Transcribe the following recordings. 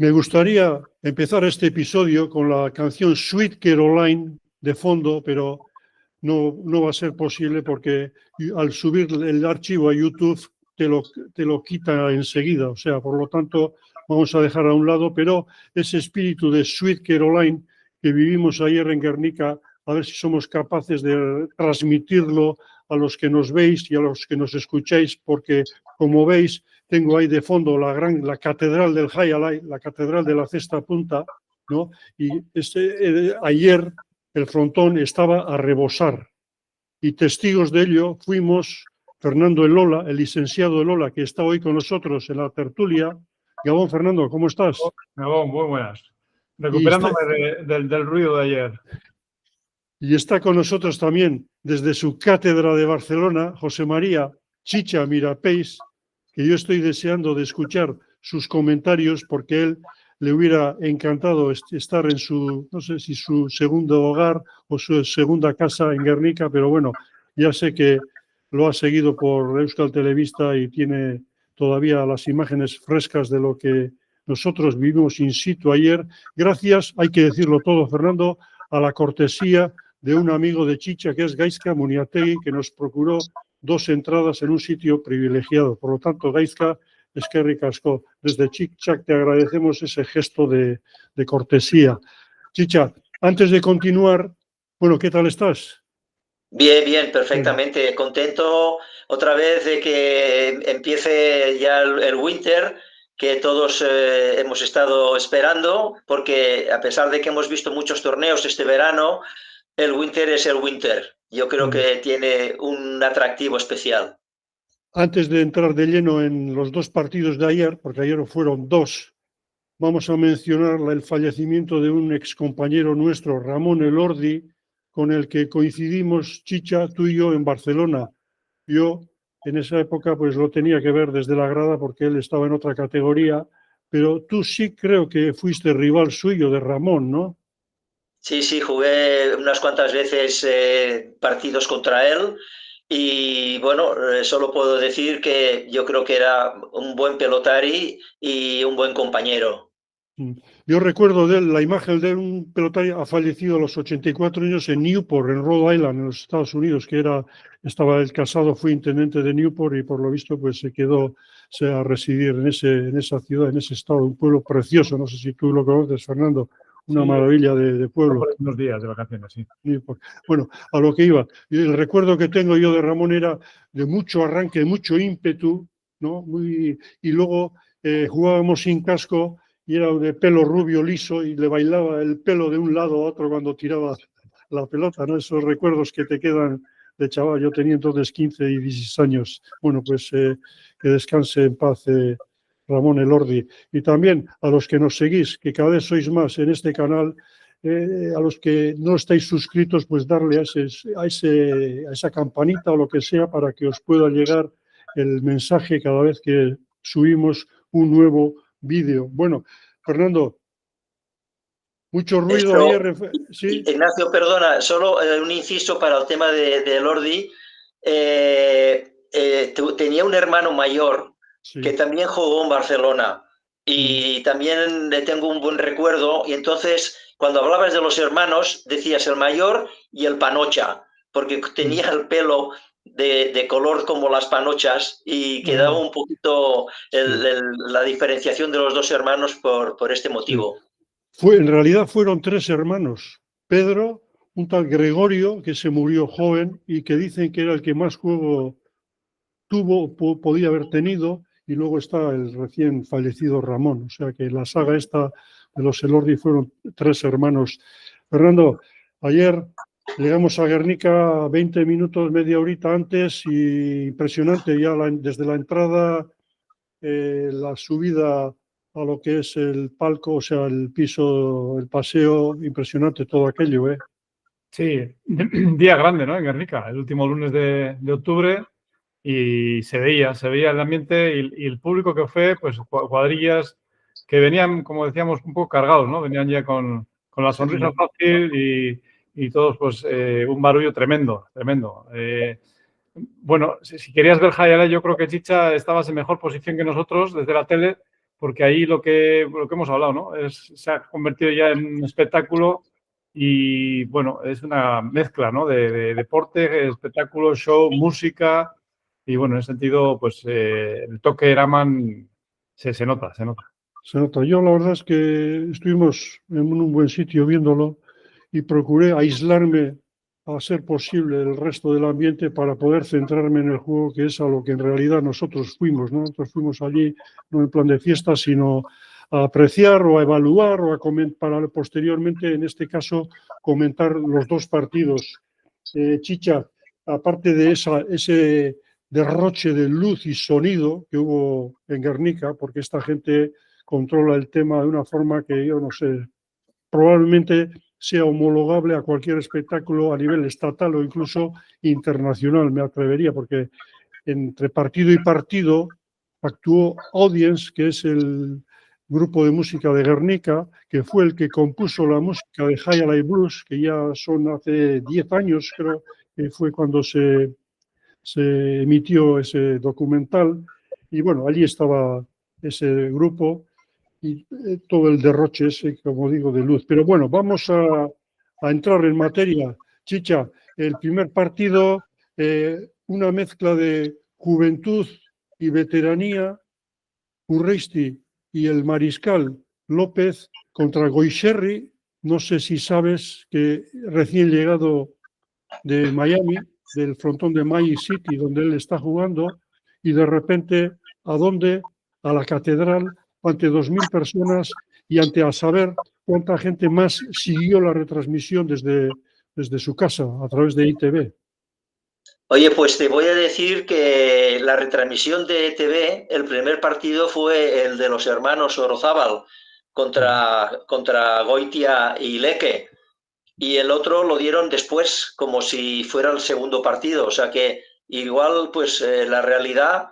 Me gustaría empezar este episodio con la canción Sweet Caroline de fondo, pero no va a ser posible porque al subir el archivo a YouTube te lo quita enseguida. O sea, por lo tanto, vamos a dejar a un lado, pero ese espíritu de Sweet Caroline que vivimos ayer en Guernica, a ver si somos capaces de transmitirlo a los que nos veis y a los que nos escucháis, porque como veis, tengo ahí de fondo la catedral del Highlight, la catedral de la Cesta Punta, ¿no? Y ayer el frontón estaba a rebosar. Y testigos de ello fuimos Fernando Elola, el licenciado Elola, que está hoy con nosotros en la tertulia. Gabón, Fernando, ¿cómo estás? Gabón, muy buenas. Recuperándome del ruido de ayer. Y está con nosotros también, desde su cátedra de Barcelona, José María Chicha Mirapeix, que yo estoy deseando de escuchar sus comentarios porque él le hubiera encantado estar en su, no sé si su segundo hogar o su segunda casa en Guernica, pero bueno, ya sé que lo ha seguido por Euskal Televista y tiene todavía las imágenes frescas de lo que nosotros vivimos in situ ayer. Gracias, hay que decirlo todo, Fernando, a la cortesía de un amigo de Chicha, que es Gaizka Muniategui, que nos procuró 2 entradas en un sitio privilegiado. Por lo tanto, Gaizka, eskerrik asko. Desde Chicha te agradecemos ese gesto de cortesía. Chicha, antes de continuar, bueno, ¿qué tal estás? Bien, perfectamente. Bien. Contento otra vez de que empiece ya el winter, que todos hemos estado esperando, porque a pesar de que hemos visto muchos torneos este verano, el winter es el winter. Yo creo que tiene un atractivo especial. Antes de entrar de lleno en los 2 partidos de ayer, porque ayer fueron 2, vamos a mencionar el fallecimiento de un excompañero nuestro, Ramón Elordi, con el que coincidimos, Chicha, tú y yo, en Barcelona. Yo en esa época pues lo tenía que ver desde la grada porque él estaba en otra categoría, pero tú sí creo que fuiste rival suyo de Ramón, ¿no? Sí, jugué unas cuantas veces partidos contra él y bueno, solo puedo decir que yo creo que era un buen pelotari y un buen compañero. Yo recuerdo de él, la imagen de un pelotari, ha fallecido a los 84 años en Newport, en Rhode Island, en los Estados Unidos, estaba el casado, fue intendente de Newport y por lo visto pues se quedó a residir en esa ciudad, en ese estado, un pueblo precioso, no sé si tú lo conoces, Fernando, una maravilla de pueblo. Unos días de vacaciones, sí. Bueno, a lo que iba, el recuerdo que tengo yo de Ramón era de mucho arranque, de mucho ímpetu, ¿no? Y luego jugábamos sin casco y era de pelo rubio liso y le bailaba el pelo de un lado a otro cuando tiraba la pelota, ¿no? Esos recuerdos que te quedan de chaval. Yo tenía entonces 15 y 16 años. Bueno, pues que descanse en paz Ramón Elordi. Y también a los que nos seguís, que cada vez sois más en este canal, a los que no estáis suscritos, pues darle a esa campanita o lo que sea para que os pueda llegar el mensaje cada vez que subimos un nuevo vídeo. Bueno, Fernando, mucho ruido ayer. ¿Sí? Ignacio, perdona, solo un inciso para el tema de Lordi. Tenía un hermano mayor que también jugó en Barcelona y también le tengo un buen recuerdo. Y entonces, cuando hablabas de los hermanos, decías el mayor y el panocha, porque tenía el pelo de color como las panochas y quedaba un poquito la diferenciación de los 2 hermanos por este motivo. En realidad fueron 3 hermanos. Pedro, un tal Gregorio, que se murió joven y que dicen que era el que más juego podía haber tenido, y luego está el recién fallecido Ramón. O sea que la saga esta de los Elordi fueron 3 hermanos. Fernando, ayer llegamos a Guernica 20 minutos, media horita antes, y impresionante ya desde la entrada, la subida a lo que es el palco, o sea, el piso, el paseo, impresionante todo aquello, ¿eh? Sí, día grande, ¿no? En Guernica, el último lunes de octubre, y se veía el ambiente y el público que fue, pues cuadrillas que venían, como decíamos, un poco cargados, ¿no? Venían ya con la sonrisa fácil y todos, pues, un barullo tremendo. Bueno, si querías ver highlight, yo creo que Chicha estabas en mejor posición que nosotros desde la tele, porque ahí lo que hemos hablado, ¿no? Se ha convertido ya en un espectáculo y, bueno, es una mezcla, ¿no? De deporte, espectáculo, show, música y, bueno, en ese sentido, pues el toque Eraman se nota, se nota. Se nota. Yo la verdad es que estuvimos en un buen sitio viéndolo y procuré aislarme a ser posible del resto del ambiente para poder centrarme en el juego, que es a lo que en realidad nosotros fuimos, ¿no? Nosotros fuimos allí no en plan de fiesta, sino a apreciar o a evaluar o a comentar, para posteriormente, en este caso, comentar los dos partidos. Chicha, aparte de ese derroche de luz y sonido que hubo en Guernica, porque esta gente controla el tema de una forma que yo no sé, probablemente sea homologable a cualquier espectáculo a nivel estatal o incluso internacional, me atrevería, porque entre partido y partido actuó Audience, que es el grupo de música de Guernica, que fue el que compuso la música de High Life Blues, que ya son hace 10 años, creo que fue cuando se emitió ese documental. Y bueno, allí estaba ese grupo y todo el derroche ese, como digo, de luz. Pero bueno, vamos a entrar en materia. Chicha, el primer partido, una mezcla de juventud y veteranía, Urreisti y el Mariscal López contra Goixerri. No sé si sabes que recién llegado de Miami, del frontón de Miami City, donde él está jugando, y de repente, ¿a dónde? A la catedral, ante 2.000 personas y ante a saber cuánta gente más siguió la retransmisión desde su casa, a través de ITV. Oye, pues te voy a decir que la retransmisión de ETV, el primer partido fue el de los hermanos Orozábal contra Goitia y Leque. Y el otro lo dieron después, como si fuera el segundo partido. O sea que igual, pues la realidad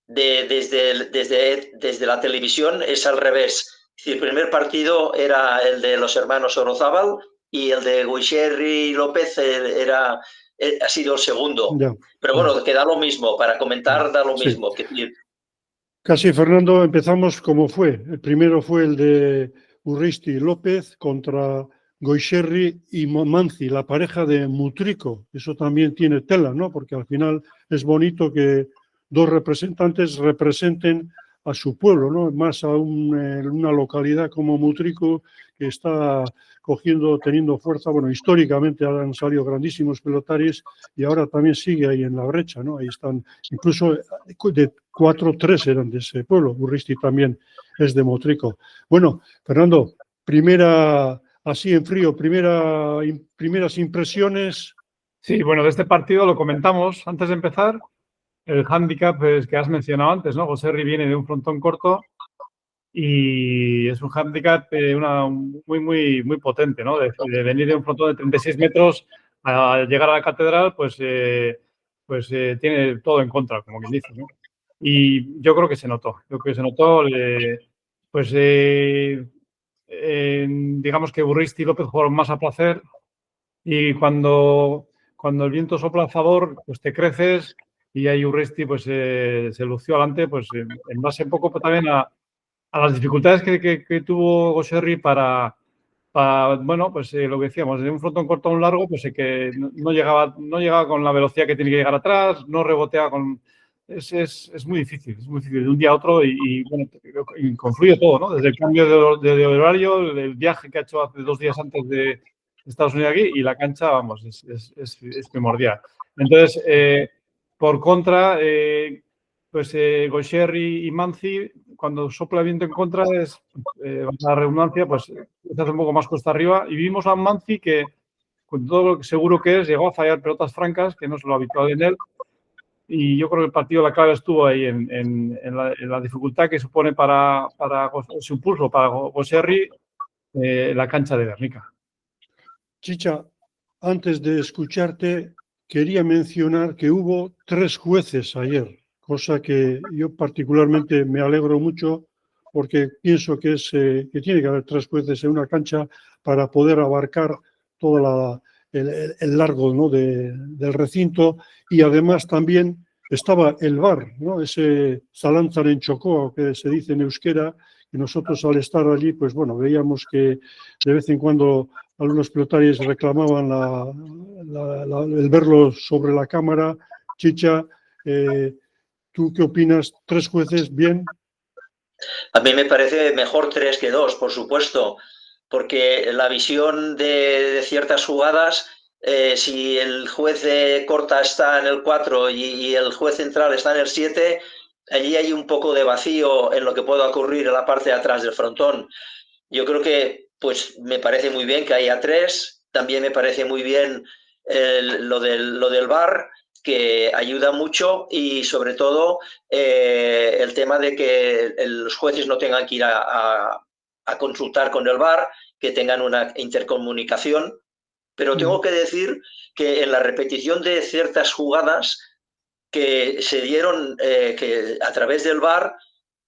desde la televisión es al revés. El primer partido era el de los hermanos Orozábal y el de Goixerri López ha sido el segundo. Ya, pero bueno, que da lo mismo, para comentar da lo sí. mismo. Casi, Fernando, empezamos como fue. El primero fue el de Urreisti López contra Goixerri y Manzi, la pareja de Mutrico. Eso también tiene tela, ¿no? Porque al final es bonito que dos representantes representen a su pueblo, ¿no? Más aún en una localidad como Mutrico, que está teniendo fuerza. Bueno, históricamente han salido grandísimos pelotaris y ahora también sigue ahí en la brecha, ¿no? Ahí están, incluso de 4-3 eran de ese pueblo. Urreisti también es de Mutrico. Bueno, Fernando, así en frío, primeras impresiones. Sí, bueno, de este partido lo comentamos antes de empezar. El hándicap es que has mencionado antes, ¿no? Goixerri viene de un frontón corto y es un hándicap muy potente, ¿no? De venir de un frontón de 36 metros a llegar a la catedral, pues tiene todo en contra, como quien dice, ¿no? Y yo creo que se notó. Digamos que Urreisti y López jugaron más a placer y cuando el viento sopla a favor, pues te creces y ahí Urreisti pues, se lució adelante, pues en base un poco también a las dificultades que tuvo Goixerri para bueno, pues lo que decíamos, de un frontón corto a un largo, pues que no llegaba con la velocidad que tiene que llegar atrás, no rebotea con... Es muy difícil de un día a otro y bueno, y confluye todo, ¿no? Desde el cambio de horario, el viaje que ha hecho hace 2 días antes de Estados Unidos aquí y la cancha, vamos, es primordial. Entonces, por contra, pues Goixerri y Manzi, cuando sopla el viento en contra, la redundancia, pues se hace un poco más cuesta arriba. Y vimos a Manzi que, con todo lo que seguro que es, llegó a fallar pelotas francas, que no es lo habitual en él. Y yo creo que el partido, la clave estuvo ahí en la dificultad que supone supuso para Goixerri la cancha de Guernica. Chicha, antes de escucharte, quería mencionar que hubo 3 jueces ayer, cosa que yo particularmente me alegro mucho porque pienso que tiene que haber 3 jueces en una cancha para poder abarcar todo el largo, ¿no? del recinto y además también estaba el VAR, ¿no? Ese zalantzaren txokoa, que se dice en euskera, y nosotros al estar allí, pues bueno, veíamos que de vez en cuando algunos pelotarios reclamaban el verlo sobre la cámara. Chicha, ¿tú qué opinas? ¿3 jueces bien? A mí me parece mejor 3 que 2, por supuesto, porque la visión de ciertas jugadas, si el juez de corta está en el 4 y el juez central está en el 7, allí hay un poco de vacío en lo que pueda ocurrir en la parte de atrás del frontón. Yo creo que pues me parece muy bien que haya 3, también me parece muy bien lo del VAR, que ayuda mucho, y sobre todo el tema de que los jueces no tengan que ir a consultar con el VAR, que tengan una intercomunicación. Pero tengo que decir que en la repetición de ciertas jugadas que se dieron que a través del VAR,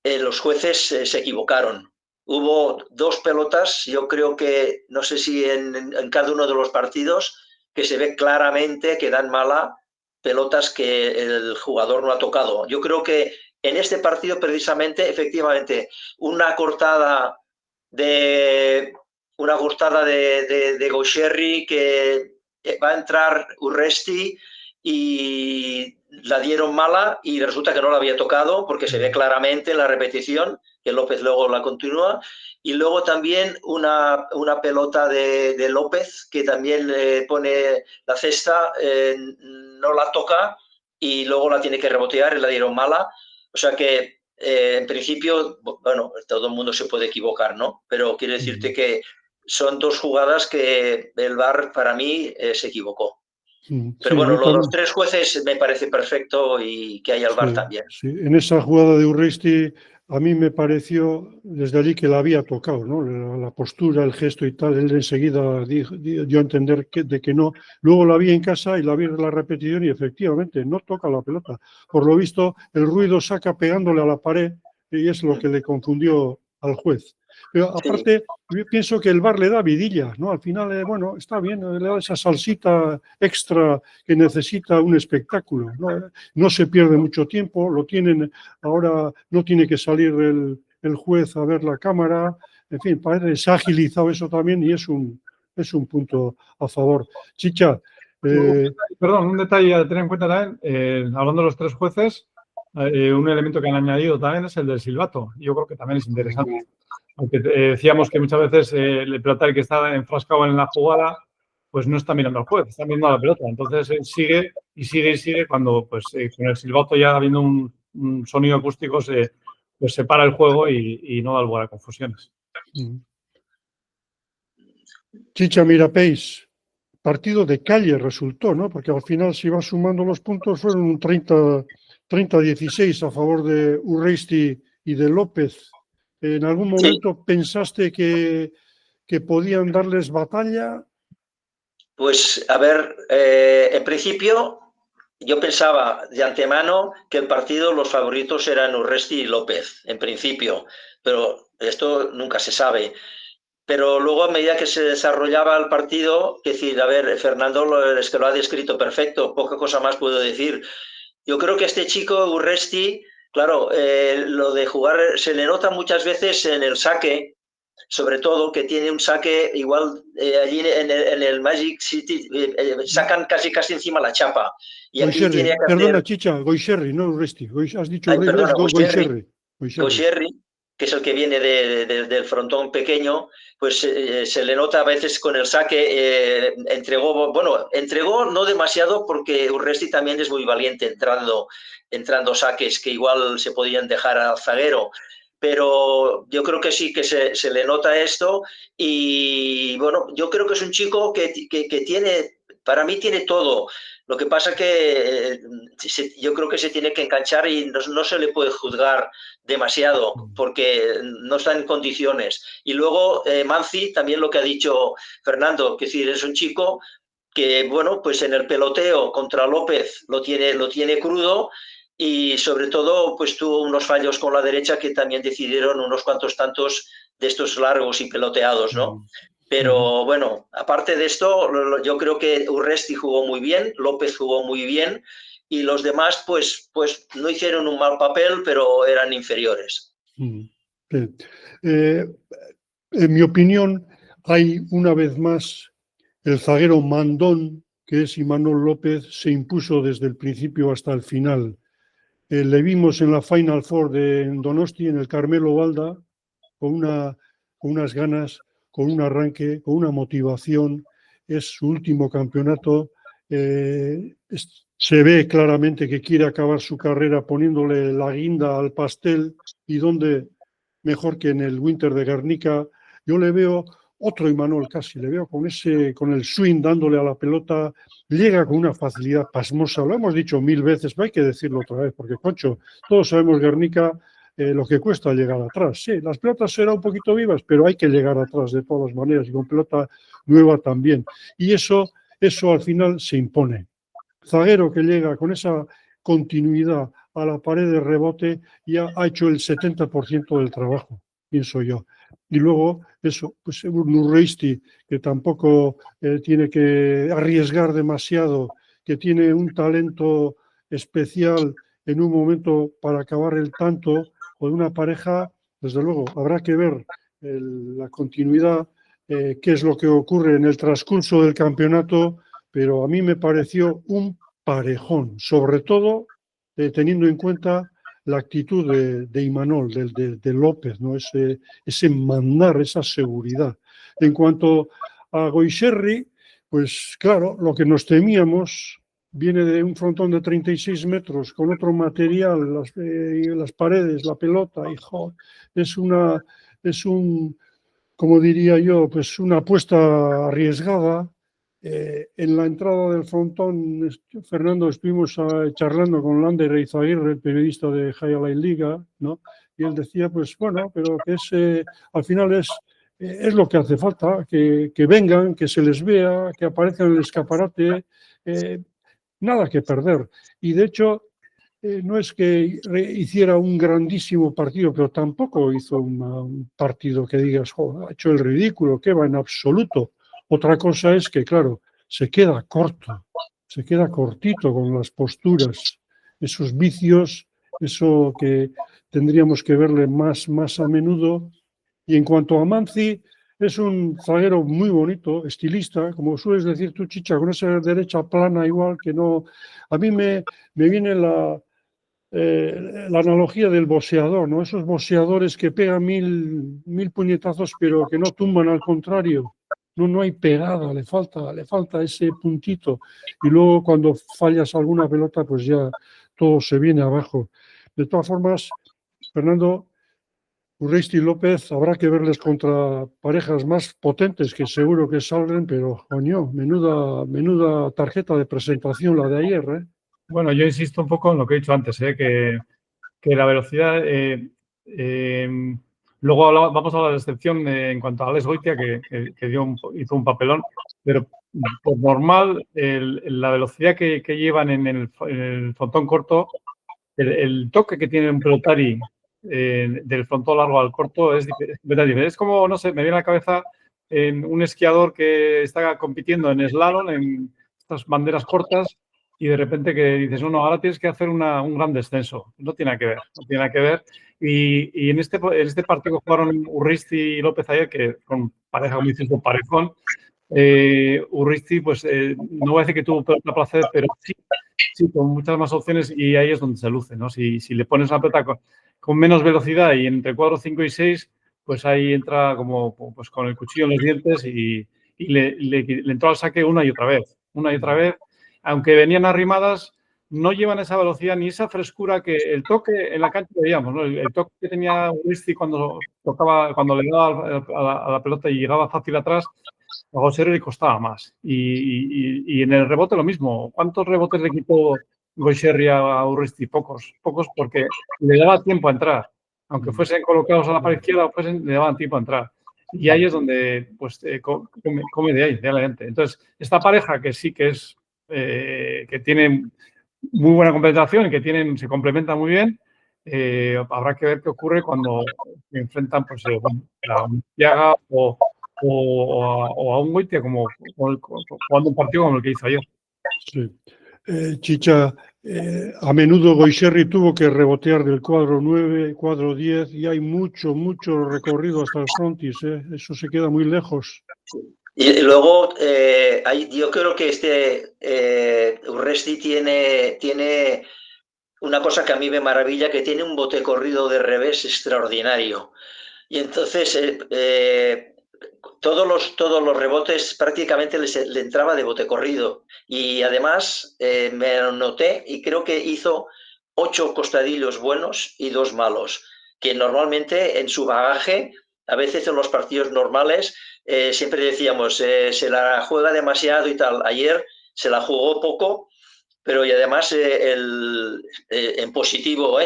los jueces se equivocaron. Hubo 2 pelotas, yo creo que, no sé si en cada uno de los partidos, que se ve claramente que dan mala, pelotas que el jugador no ha tocado. Yo creo que en este partido, precisamente, efectivamente, una cortada de Gaucherri, que va a entrar Urresti, y la dieron mala y resulta que no la había tocado, porque se ve claramente en la repetición que López luego la continúa. Y luego también una pelota de López, que también pone la cesta, no la toca y luego la tiene que rebotear y la dieron mala. O sea que en principio, bueno, todo el mundo se puede equivocar, ¿no? Pero quiero decirte que son 2 jugadas que el VAR para mí se equivocó. Pero Sí, bueno, lo de los 3 jueces me parece perfecto, y que haya el VAR también. Sí. En esa jugada de Urresti, a mí me pareció desde allí que la había tocado, ¿no? La postura, el gesto y tal. Él enseguida dio a entender de que no. Luego la vi en casa y la vi en la repetición y efectivamente no toca la pelota. Por lo visto, el ruido saca pegándole a la pared y es lo que le confundió al juez. Pero aparte, yo pienso que el VAR le da vidilla, ¿no? Al final, bueno, está bien, le da esa salsita extra que necesita un espectáculo, ¿no? No se pierde mucho tiempo, lo tienen, ahora no tiene que salir el juez a ver la cámara, en fin, parece, se ha agilizado eso también y es un punto a favor. Chicha. Perdón, un detalle a tener en cuenta también, hablando de los 3 jueces, un elemento que han añadido también es el del silbato. Yo creo que también es interesante. Aunque decíamos que muchas veces el pelotario que está enfrascado en la jugada, pues no está mirando al juez, está mirando a la pelota. Entonces él sigue y sigue y sigue, cuando pues con el silbato ya habiendo un sonido acústico pues se para el juego y no da lugar a confusiones. Chicha Mirapeix, partido de calle resultó, ¿no? Porque al final, si vas sumando los puntos, fueron un 30-16 a favor de Urresti y de López. ¿En algún momento pensaste que podían darles batalla? Pues, a ver, en principio yo pensaba de antemano que el partido, los favoritos eran Urresti y López, en principio, pero esto nunca se sabe. Pero luego, a medida que se desarrollaba el partido, es decir, a ver, Fernando es que lo ha descrito perfecto, poca cosa más puedo decir. Yo creo que este chico, Urresti, claro, lo de jugar se le nota muchas veces en el saque, sobre todo que tiene un saque igual allí en el Magic City, sacan casi encima la chapa. Y aquí Goixerri, tiene que perdona, hacer... Chicha, Goixerri, no Urresti. Has dicho Goixerri, Goixerri, que es el que viene del frontón pequeño, pues se le nota a veces con el saque. Entregó no demasiado, porque Urresti también es muy valiente entrando saques que igual se podían dejar al zaguero. Pero yo creo que sí que se le nota esto, y bueno, yo creo que es un chico que tiene, para mí tiene todo. Lo que pasa que yo creo que se tiene que enganchar y no se le puede juzgar demasiado, porque no está en condiciones. Y luego Manzi, también lo que ha dicho Fernando, que es un chico que, bueno, pues en el peloteo contra López lo tiene crudo, y sobre todo pues tuvo unos fallos con la derecha que también decidieron unos cuantos tantos de estos largos y peloteados, ¿no? Pero bueno, aparte de esto, yo creo que Urresti jugó muy bien, López jugó muy bien, y los demás pues no hicieron un mal papel, pero eran inferiores. En mi opinión, hay una vez más el zaguero mandón, que es Imanol López, se impuso desde el principio hasta el final. Le vimos en la Final Four de Donosti, en el Carmelo Valda, con unas ganas, con un arranque, con una motivación. Es su último campeonato. Se ve claramente que quiere acabar su carrera poniéndole la guinda al pastel, y donde mejor que en el Winter de Guernica. Yo le veo otro Imanol casi, le veo con el swing dándole a la pelota, llega con una facilidad pasmosa. Lo hemos dicho 1000 veces, pero hay que decirlo otra vez, porque, concho, todos sabemos Guernica lo que cuesta llegar atrás. Sí, las pelotas serán un poquito vivas, pero hay que llegar atrás de todas las maneras, y con pelota nueva también. Y eso al final se impone. Zaguero que llega con esa continuidad a la pared de rebote ya ha hecho el 70% del trabajo, pienso yo. Y luego eso, pues un Urreisti que tampoco tiene que arriesgar demasiado, que tiene un talento especial en un momento para acabar el tanto, o de una pareja. Desde luego, habrá que ver la continuidad, qué es lo que ocurre en el transcurso del campeonato, pero a mí me pareció un parejón, sobre todo teniendo en cuenta la actitud de Imanol, de López, ¿no? Ese mandar, esa seguridad. En cuanto a Goiserri, pues claro, lo que nos temíamos viene de un frontón de 36 metros con otro material, las paredes, la pelota, y como diría yo, pues una apuesta arriesgada. En la entrada del frontón, Fernando, estuvimos charlando con Lander Eizaguirre, el periodista de Highlight Liga, ¿no? Y él decía, pues bueno, pero que al final es lo que hace falta, que vengan, que se les vea, que aparezcan en el escaparate, nada que perder. Y de hecho, no es que hiciera un grandísimo partido, pero tampoco hizo un partido que digas, oh, ha hecho el ridículo, que va, en absoluto. Otra cosa es que, claro, se queda corto, se queda cortito con las posturas, esos vicios, eso que tendríamos que verle más a menudo. Y en cuanto a Manzi, es un zaguero muy bonito, estilista, como sueles decir tú, Chicha, con esa derecha plana igual, que no... A mí me viene la analogía del boxeador, ¿no? Esos boxeadores que pegan mil puñetazos, pero que no tumban, al contrario. No hay pegada, le falta ese puntito. Y luego cuando fallas alguna pelota, pues ya todo se viene abajo. De todas formas, Fernando, Urreisti y López, habrá que verles contra parejas más potentes, que seguro que salgan, pero, coño, menuda tarjeta de presentación la de ayer, ¿eh? Bueno, yo insisto un poco en lo que he dicho antes, que la velocidad... luego vamos a hablar de excepción en cuanto a Alex Goitia, que hizo un papelón, pero por normal, la velocidad que llevan en el frontón corto, el toque que tiene un pelotari del frontón largo al corto es diferente. Es como, no sé, me viene a la cabeza un esquiador que está compitiendo en slalom, en estas banderas cortas, y de repente que dices, no, ahora tienes que hacer un gran descenso. No tiene nada que ver. Y en este partido jugaron Urreisti y López ayer, que con pareja, como dices, un parejón. Urreisti, pues no voy a decir que tuvo pelota placer, pero sí, con muchas más opciones, y ahí es donde se luce, ¿no? Si le pones una pelota con menos velocidad y entre 4, 5 y 6, pues ahí entra como pues con el cuchillo en los dientes y le entró al saque una y otra vez. Aunque venían arrimadas, no llevan esa velocidad ni esa frescura que el toque en la cancha veíamos, ¿no? El toque que tenía Urreisti cuando le daba a la pelota y llegaba fácil atrás, a José le costaba más. Y en el rebote lo mismo. ¿Cuántos rebotes le quitó Goiserri a Urreisti? Pocos porque le daba tiempo a entrar. Aunque fuesen colocados a la pared izquierda, le daban tiempo a entrar. Y ahí es donde pues come de ahí, realmente. Entonces, esta pareja que sí que es que tiene muy buena complementación y que se complementan muy bien, habrá que ver qué ocurre cuando se enfrentan pues, a un Thiago o a un Goitia, como jugando un partido como el que hizo ayer. Sí. Chicha, a menudo Goyserri tuvo que rebotear del cuadro 9, cuadro 10 y hay mucho recorrido hasta el frontis, eso se queda muy lejos. Y luego, yo creo que Urresti tiene una cosa que a mí me maravilla, que tiene un bote corrido de revés extraordinario. Y entonces todos los rebotes prácticamente le entraba de bote corrido. Y además me noté y creo que hizo 8 costadillos buenos y 2 malos, que normalmente en su bagaje, a veces en los partidos normales, siempre decíamos, se la juega demasiado y tal. Ayer se la jugó poco, pero y además en positivo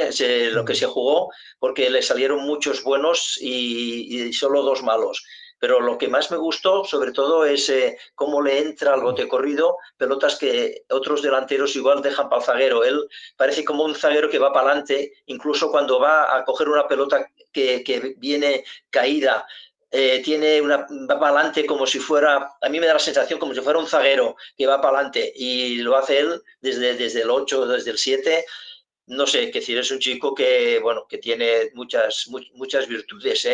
lo que se jugó, porque le salieron muchos buenos y solo 2 malos. Pero lo que más me gustó, sobre todo, es cómo le entra al bote corrido, pelotas que otros delanteros igual dejan para el zaguero. Él parece como un zaguero que va para adelante, incluso cuando va a coger una pelota que viene caída. Va para adelante como si fuera, a mí me da la sensación como si fuera un zaguero que va para adelante, y lo hace él desde el 8, desde el 7. No sé, que decir, es un chico que, bueno, que tiene muchas virtudes.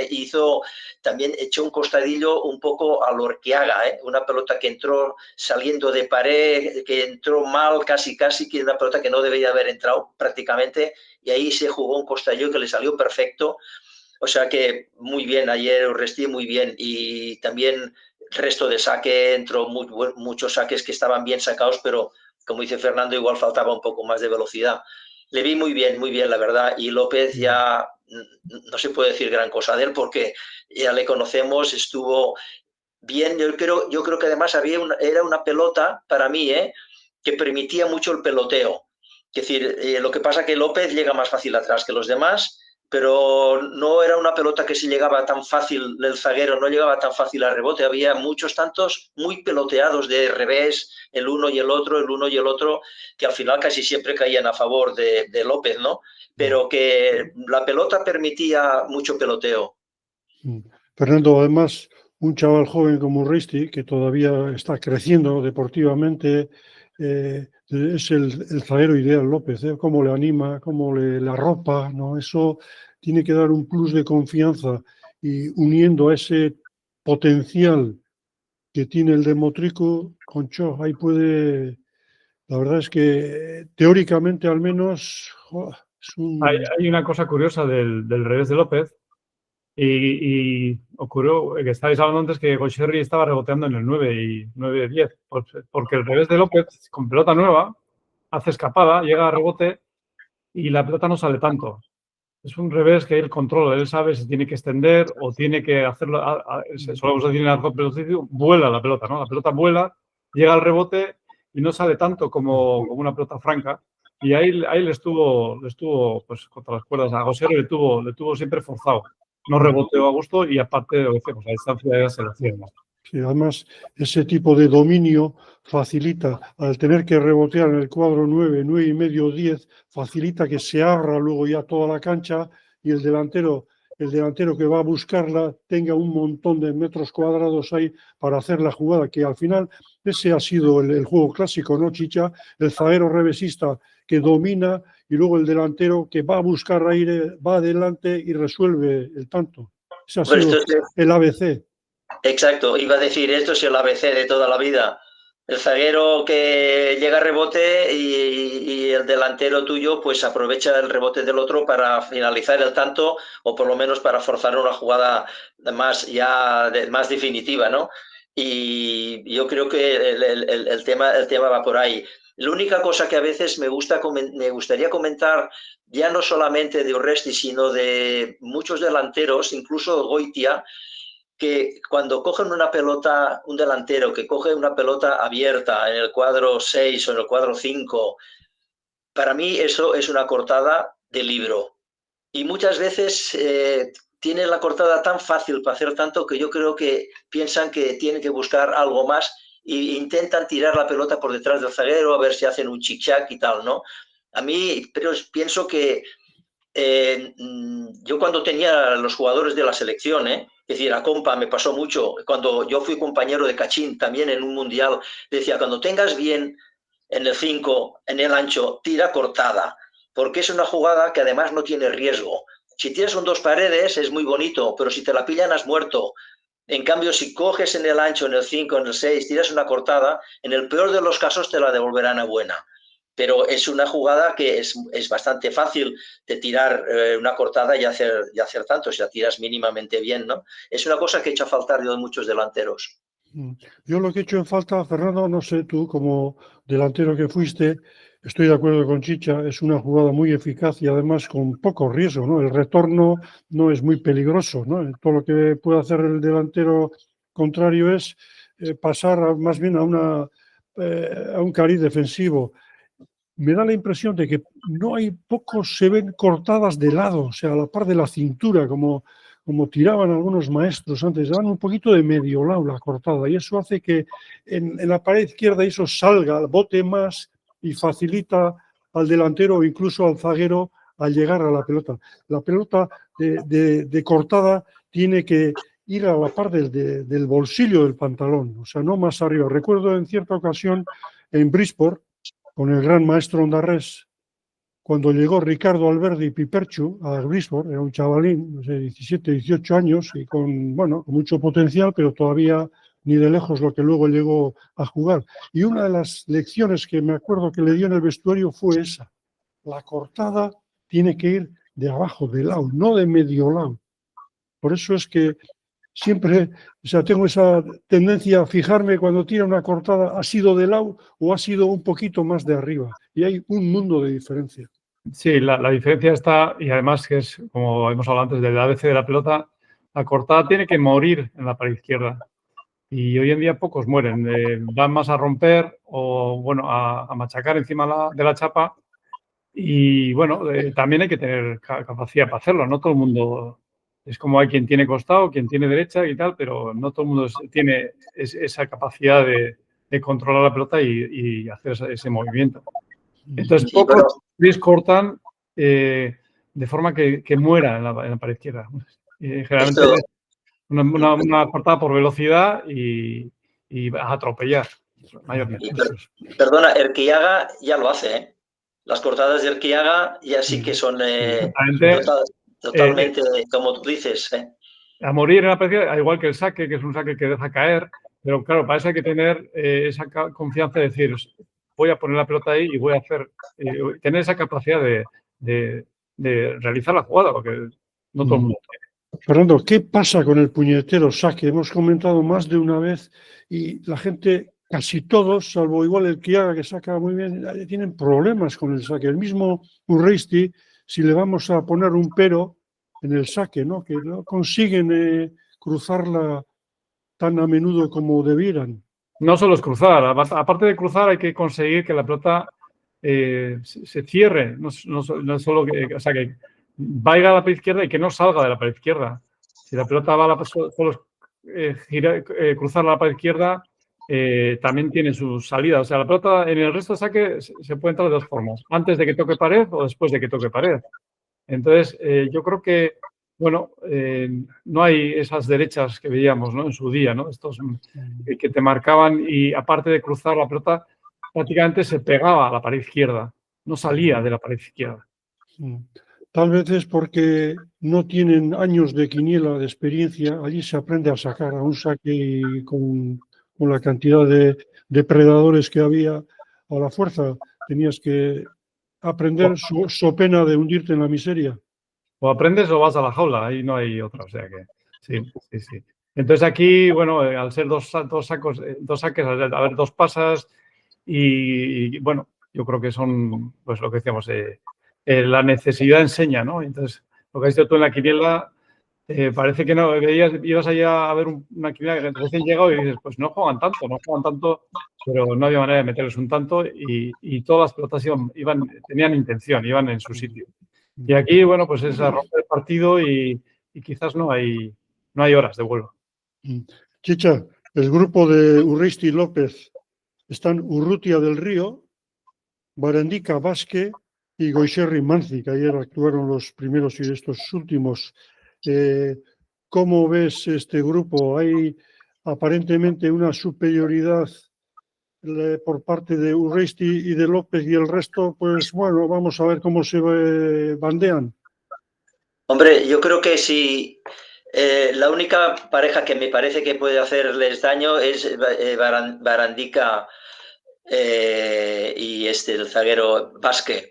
También echó un costadillo un poco a lo Orquiaga, una pelota que entró saliendo de pared, que entró mal, casi, que una pelota que no debería haber entrado prácticamente, y ahí se jugó un costadillo que le salió perfecto. O sea que muy bien, ayer Urresti muy bien, y también resto de saque, entró muchos saques que estaban bien sacados, pero como dice Fernando, igual faltaba un poco más de velocidad. Le vi muy bien, la verdad, y López ya no se puede decir gran cosa de él porque ya le conocemos, estuvo bien. Yo creo que además era una pelota para mí, que permitía mucho el peloteo. Es decir, lo que pasa que López llega más fácil atrás que los demás, pero no era una pelota que se llegaba tan fácil, el zaguero no llegaba tan fácil al rebote. Había muchos tantos muy peloteados de revés, el uno y el otro, que al final casi siempre caían a favor de López, ¿no? Pero que la pelota permitía mucho peloteo. Fernando, además, un chaval joven como Urresti, que todavía está creciendo deportivamente, es el zaguero ideal, López, cómo le anima, cómo le arropa, ¿no? Eso tiene que dar un plus de confianza, y uniendo a ese potencial que tiene el de Motrico, Concho, ahí puede, la verdad es que teóricamente al menos es un... Hay una cosa curiosa del revés de López, y ocurrió que estabais hablando antes que Goyserri estaba reboteando en el 9 y 9-10, porque el revés de López, con pelota nueva, hace escapada, llega a rebote y la pelota no sale tanto. Es un revés que él controla, él sabe si tiene que extender o tiene que hacerlo, solemos decir en el velocímetro, vuela la pelota, ¿no? La pelota vuela, llega al rebote y no sale tanto como una pelota franca. Y ahí le estuvo pues contra las cuerdas. A Goyserri le tuvo siempre forzado. No reboteó a gusto y aparte de lo que decíamos, la distancia ya se lo hacía más. Sí, además, ese tipo de dominio facilita, al tener que rebotear en el cuadro 9, 9 y medio, 10, facilita que se abra luego ya toda la cancha, y el delantero que va a buscarla tenga un montón de metros cuadrados ahí para hacer la jugada, que al final ese ha sido el juego clásico, ¿no, Chicha? El zaguero revesista que domina, y luego el delantero que va a buscar aire, va adelante y resuelve el tanto. Ese ha sido el ABC. Exacto, iba a decir, esto es el ABC de toda la vida. El zaguero que llega a rebote y el delantero tuyo pues aprovecha el rebote del otro para finalizar el tanto, o por lo menos para forzar una jugada más definitiva, ¿no? Y yo creo que el tema va por ahí. La única cosa que a veces me gustaría comentar, ya no solamente de Urresti, sino de muchos delanteros, incluso Goitia, que cuando cogen una pelota, un delantero que coge una pelota abierta en el cuadro 6 o en el cuadro 5, para mí eso es una cortada de libro. Y muchas veces tienen la cortada tan fácil para hacer tanto, que yo creo que piensan que tienen que buscar algo más e intentan tirar la pelota por detrás del zaguero a ver si hacen un chic-chac y tal, ¿no? A mí, pero pienso que yo cuando tenía los jugadores de la selección, es decir, a Compa me pasó mucho, cuando yo fui compañero de Cachín también en un mundial, decía, cuando tengas bien en el 5, en el ancho, tira cortada, porque es una jugada que además no tiene riesgo. Si tienes un 2 paredes es muy bonito, pero si te la pillan has muerto. En cambio, si coges en el ancho, en el 5, en el 6, tiras una cortada, en el peor de los casos te la devolverán a buena. Pero es una jugada que es bastante fácil de tirar una cortada y hacer tanto, si la tiras mínimamente bien, ¿no? Es una cosa que he hecho a faltar yo de muchos delanteros. Yo lo que he hecho en falta, Fernando, no sé, tú como delantero que fuiste, estoy de acuerdo con Chicha, es una jugada muy eficaz y además con poco riesgo, ¿no? El retorno no es muy peligroso, ¿no? Todo lo que puede hacer el delantero contrario es pasar más bien a un cariz defensivo. Me da la impresión de que se ven cortadas de lado, o sea, a la par de la cintura, como tiraban algunos maestros antes, daban un poquito de medio lado la cortada, y eso hace que en la pared izquierda eso salga, bote más y facilita al delantero o incluso al zaguero al llegar a la pelota. La pelota de cortada tiene que ir a la par del bolsillo del pantalón, o sea, no más arriba. Recuerdo en cierta ocasión en Bridgeport, con el gran maestro Ondarrés, cuando llegó Ricardo Alberdi Piperchu a Bridgeport, era un chavalín, no sé, 17, 18 años, y con mucho potencial, pero todavía ni de lejos lo que luego llegó a jugar. Y una de las lecciones que me acuerdo que le dio en el vestuario fue esa: la cortada tiene que ir de abajo, de lado, no de medio lado. Por eso es que siempre, o sea, tengo esa tendencia a fijarme cuando tira una cortada, ¿ha sido de lado o ha sido un poquito más de arriba? Y hay un mundo de diferencia. Sí, la diferencia está, y además que es, como hemos hablado antes, del ABC de la pelota, la cortada tiene que morir en la pared izquierda. Y hoy en día pocos mueren, van más a romper o, bueno, a machacar encima de la chapa. Y, bueno, también hay que tener capacidad para hacerlo. No todo el mundo, es como hay quien tiene costado, quien tiene derecha y tal, pero no todo el mundo tiene esa capacidad de controlar la pelota y hacer ese movimiento. Entonces, Sí, pocos cortan de forma que muera en la pared izquierda. Generalmente esto, es una cortada por velocidad y a atropellar. Perdona, Erquiaga ya lo hace, ¿eh? Las cortadas de Erquiaga ya sí que son totalmente como tú dices, ¿eh? A morir en la pared izquierda, igual que el saque, que es un saque que deja caer, pero claro, para eso hay que tener esa confianza de decir, voy a poner la pelota ahí y voy a hacer, tener esa capacidad de realizar la jugada, porque no todo el mundo tiene. Fernando, ¿qué pasa con el puñetero saque? Hemos comentado más de una vez y la gente, casi todos, salvo igual el Kiaga, que saca muy bien, tienen problemas con el saque. El mismo Urreisti, si le vamos a poner un pero en el saque, ¿no? Que no consiguen cruzarla tan a menudo como debieran. No solo es cruzar, aparte de cruzar hay que conseguir que la pelota se cierre, no solo que, o sea, que vaya a la pared izquierda y que no salga de la pared izquierda. Si la pelota va solo cruzar la pared izquierda, también tiene su salida. O sea, la pelota en el resto de saque se puede entrar de dos formas, antes de que toque pared o después de que toque pared. Entonces, yo creo que, bueno, no hay esas derechas que veíamos, ¿no? En su día, ¿no? Estos que te marcaban y aparte de cruzar la pelota, prácticamente se pegaba a la pared izquierda, no salía de la pared izquierda. Tal vez es porque no tienen años de quiniela, de experiencia. Allí se aprende a sacar a un saque y con la cantidad de depredadores que había a la fuerza. Tenías que aprender so pena de hundirte en la miseria. O aprendes o vas a la jaula, ahí no hay otra, o sea que sí. Entonces aquí, bueno, al ser dos saques, a ver, dos pasas y bueno, yo creo que son, pues lo que decíamos, la necesidad enseña, ¿no? Entonces, lo que has dicho tú en la quiniela, parece que no, ibas allá a ver una quiniela que recién llegado y dices, pues no juegan tanto, pero no había manera de meterles un tanto y todas las pelotas tenían intención, iban en su sitio. Y aquí, bueno, pues es a romper el partido y quizás no hay horas de vuelo. Chicha, el grupo de Urreisti y López están Urrutia del Río, Barandica Vázquez y Goixerri Manzi, que ayer actuaron los primeros y estos últimos. ¿Cómo ves este grupo? ¿Hay aparentemente una superioridad por parte de Urreisti y de López y el resto, pues bueno, vamos a ver cómo se bandean. Hombre, yo creo que si la única pareja que me parece que puede hacerles daño es Barandica y el zaguero Vázquez.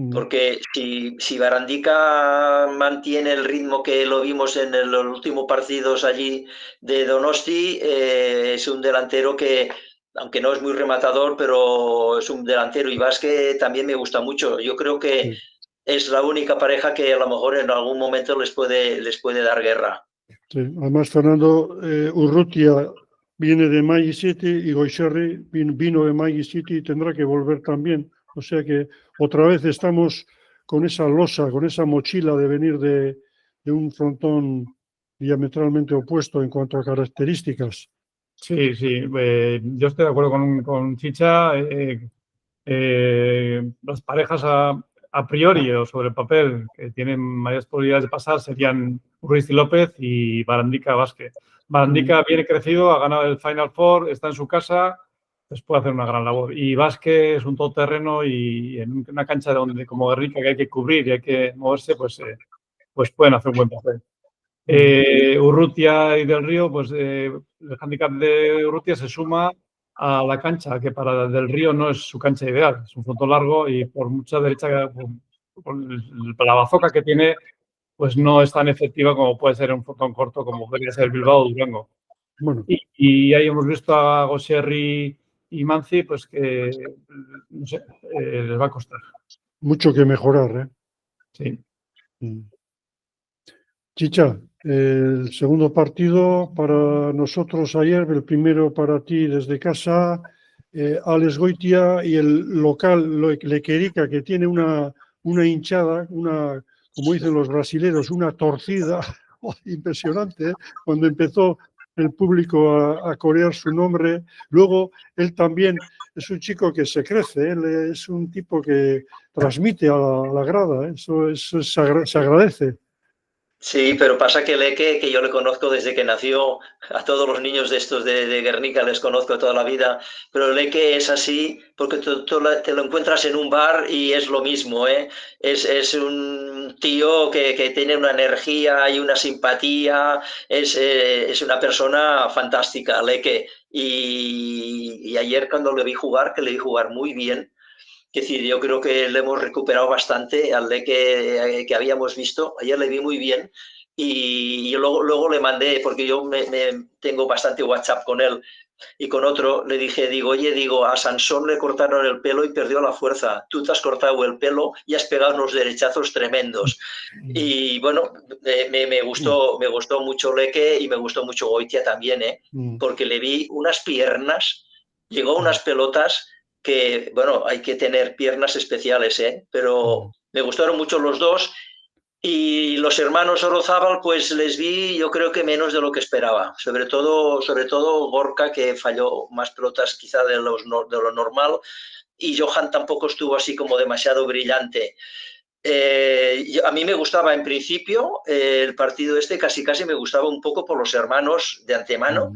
Porque si Barandica mantiene el ritmo que lo vimos en los últimos partidos allí de Donosti, es un delantero que, aunque no es muy rematador, pero es un delantero, y Vázquez también me gusta mucho. Yo creo que es la única pareja que a lo mejor en algún momento les puede dar guerra. Sí. Además, Fernando, Urrutia viene de Magic City y Goixerri vino de Magic City y tendrá que volver también. O sea que otra vez estamos con esa losa, con esa mochila de venir de un frontón diametralmente opuesto en cuanto a características. Sí, sí, yo estoy de acuerdo con Chicha. Las parejas a priori o sobre el papel que tienen mayores probabilidades de pasar serían Urreisti López y Barandica Vázquez. Barandica viene crecido, ha ganado el Final Four, está en su casa, pues puede hacer una gran labor. Y Vázquez es un todoterreno y en una cancha donde, como Guernica, que hay que cubrir y hay que moverse, pues pueden hacer un buen papel. Urrutia y Del Río, pues el hándicap de Urrutia se suma a la cancha, que para Del Río no es su cancha ideal, es un frontón largo y por mucha derecha, por la bazoca que tiene, pues no es tan efectiva como puede ser un frontón corto como podría ser Bilbao o Durango. Bueno. Y ahí hemos visto a Goixerri y Manzi, pues que, no sé, les va a costar. Mucho que mejorar, ¿eh? Sí. Chicha, el segundo partido para nosotros ayer, el primero para ti desde casa, Alex Goitia y el local Lequerica, que tiene una hinchada, como dicen los brasileños, una torcida impresionante, cuando empezó el público a corear su nombre. Luego, él también es un chico que se crece, él es un tipo que transmite a la grada, eso se agradece. Sí, pero pasa que Leque, que yo le conozco desde que nació, a todos los niños de estos de Guernica les conozco toda la vida, pero Leque es así porque te lo encuentras en un bar y es lo mismo, ¿eh? Es un tío que tiene una energía y una simpatía, es una persona fantástica, Leque. Y ayer cuando le vi jugar, que le vi jugar muy bien, es decir, yo creo que le hemos recuperado bastante al que habíamos visto. Ayer le vi muy bien y luego le mandé, porque yo tengo bastante WhatsApp con él y con otro, le dije, digo, a Sansón le cortaron el pelo y perdió la fuerza. Tú te has cortado el pelo y has pegado unos derechazos tremendos. Y bueno, me gustó mucho Leque y me gustó mucho Goitia también, porque le vi unas piernas, llegó a unas pelotas que, bueno, hay que tener piernas especiales, pero me gustaron mucho los dos. Y los hermanos Orozábal, pues les vi, yo creo que menos de lo que esperaba. Sobre todo Gorka, que falló más pelotas quizá de lo normal, y Johan tampoco estuvo así como demasiado brillante. A mí me gustaba en principio el partido casi me gustaba un poco por los hermanos de antemano,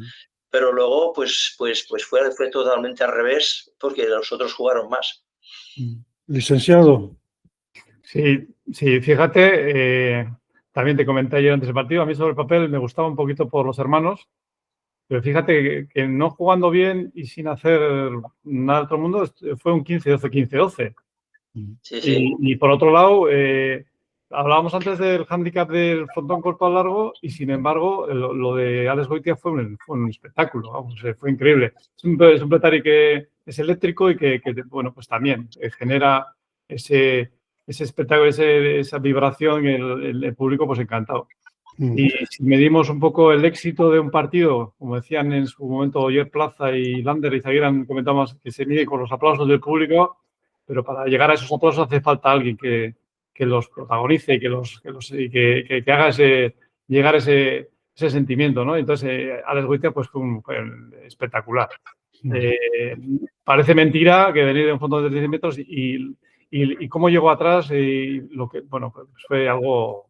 pero luego pues fue totalmente al revés porque los otros jugaron más. Licenciado. Sí, fíjate, también te comenté ayer antes del partido, a mí sobre el papel me gustaba un poquito por los hermanos, pero fíjate que no jugando bien y sin hacer nada del otro mundo fue un 15-12, 15-12. Sí. Y por otro lado, hablábamos antes del hándicap del frontón corto a largo y sin embargo lo de Alex Goitia fue un espectáculo, vamos, fue increíble. Es un Petari que es eléctrico y que bueno, pues también genera ese espectáculo, esa vibración, el público pues encantado. Y si medimos un poco el éxito de un partido, como decían en su momento Oyer Plaza y Lander y Zaguirre, comentamos que se mide con los aplausos del público, pero para llegar a esos aplausos hace falta alguien que los protagonice y que haga llegar ese sentimiento, ¿no? Entonces, Alex Goitia pues fue espectacular. Parece mentira que venir de un fondo de 13 metros y cómo llegó atrás y lo que, bueno, pues fue algo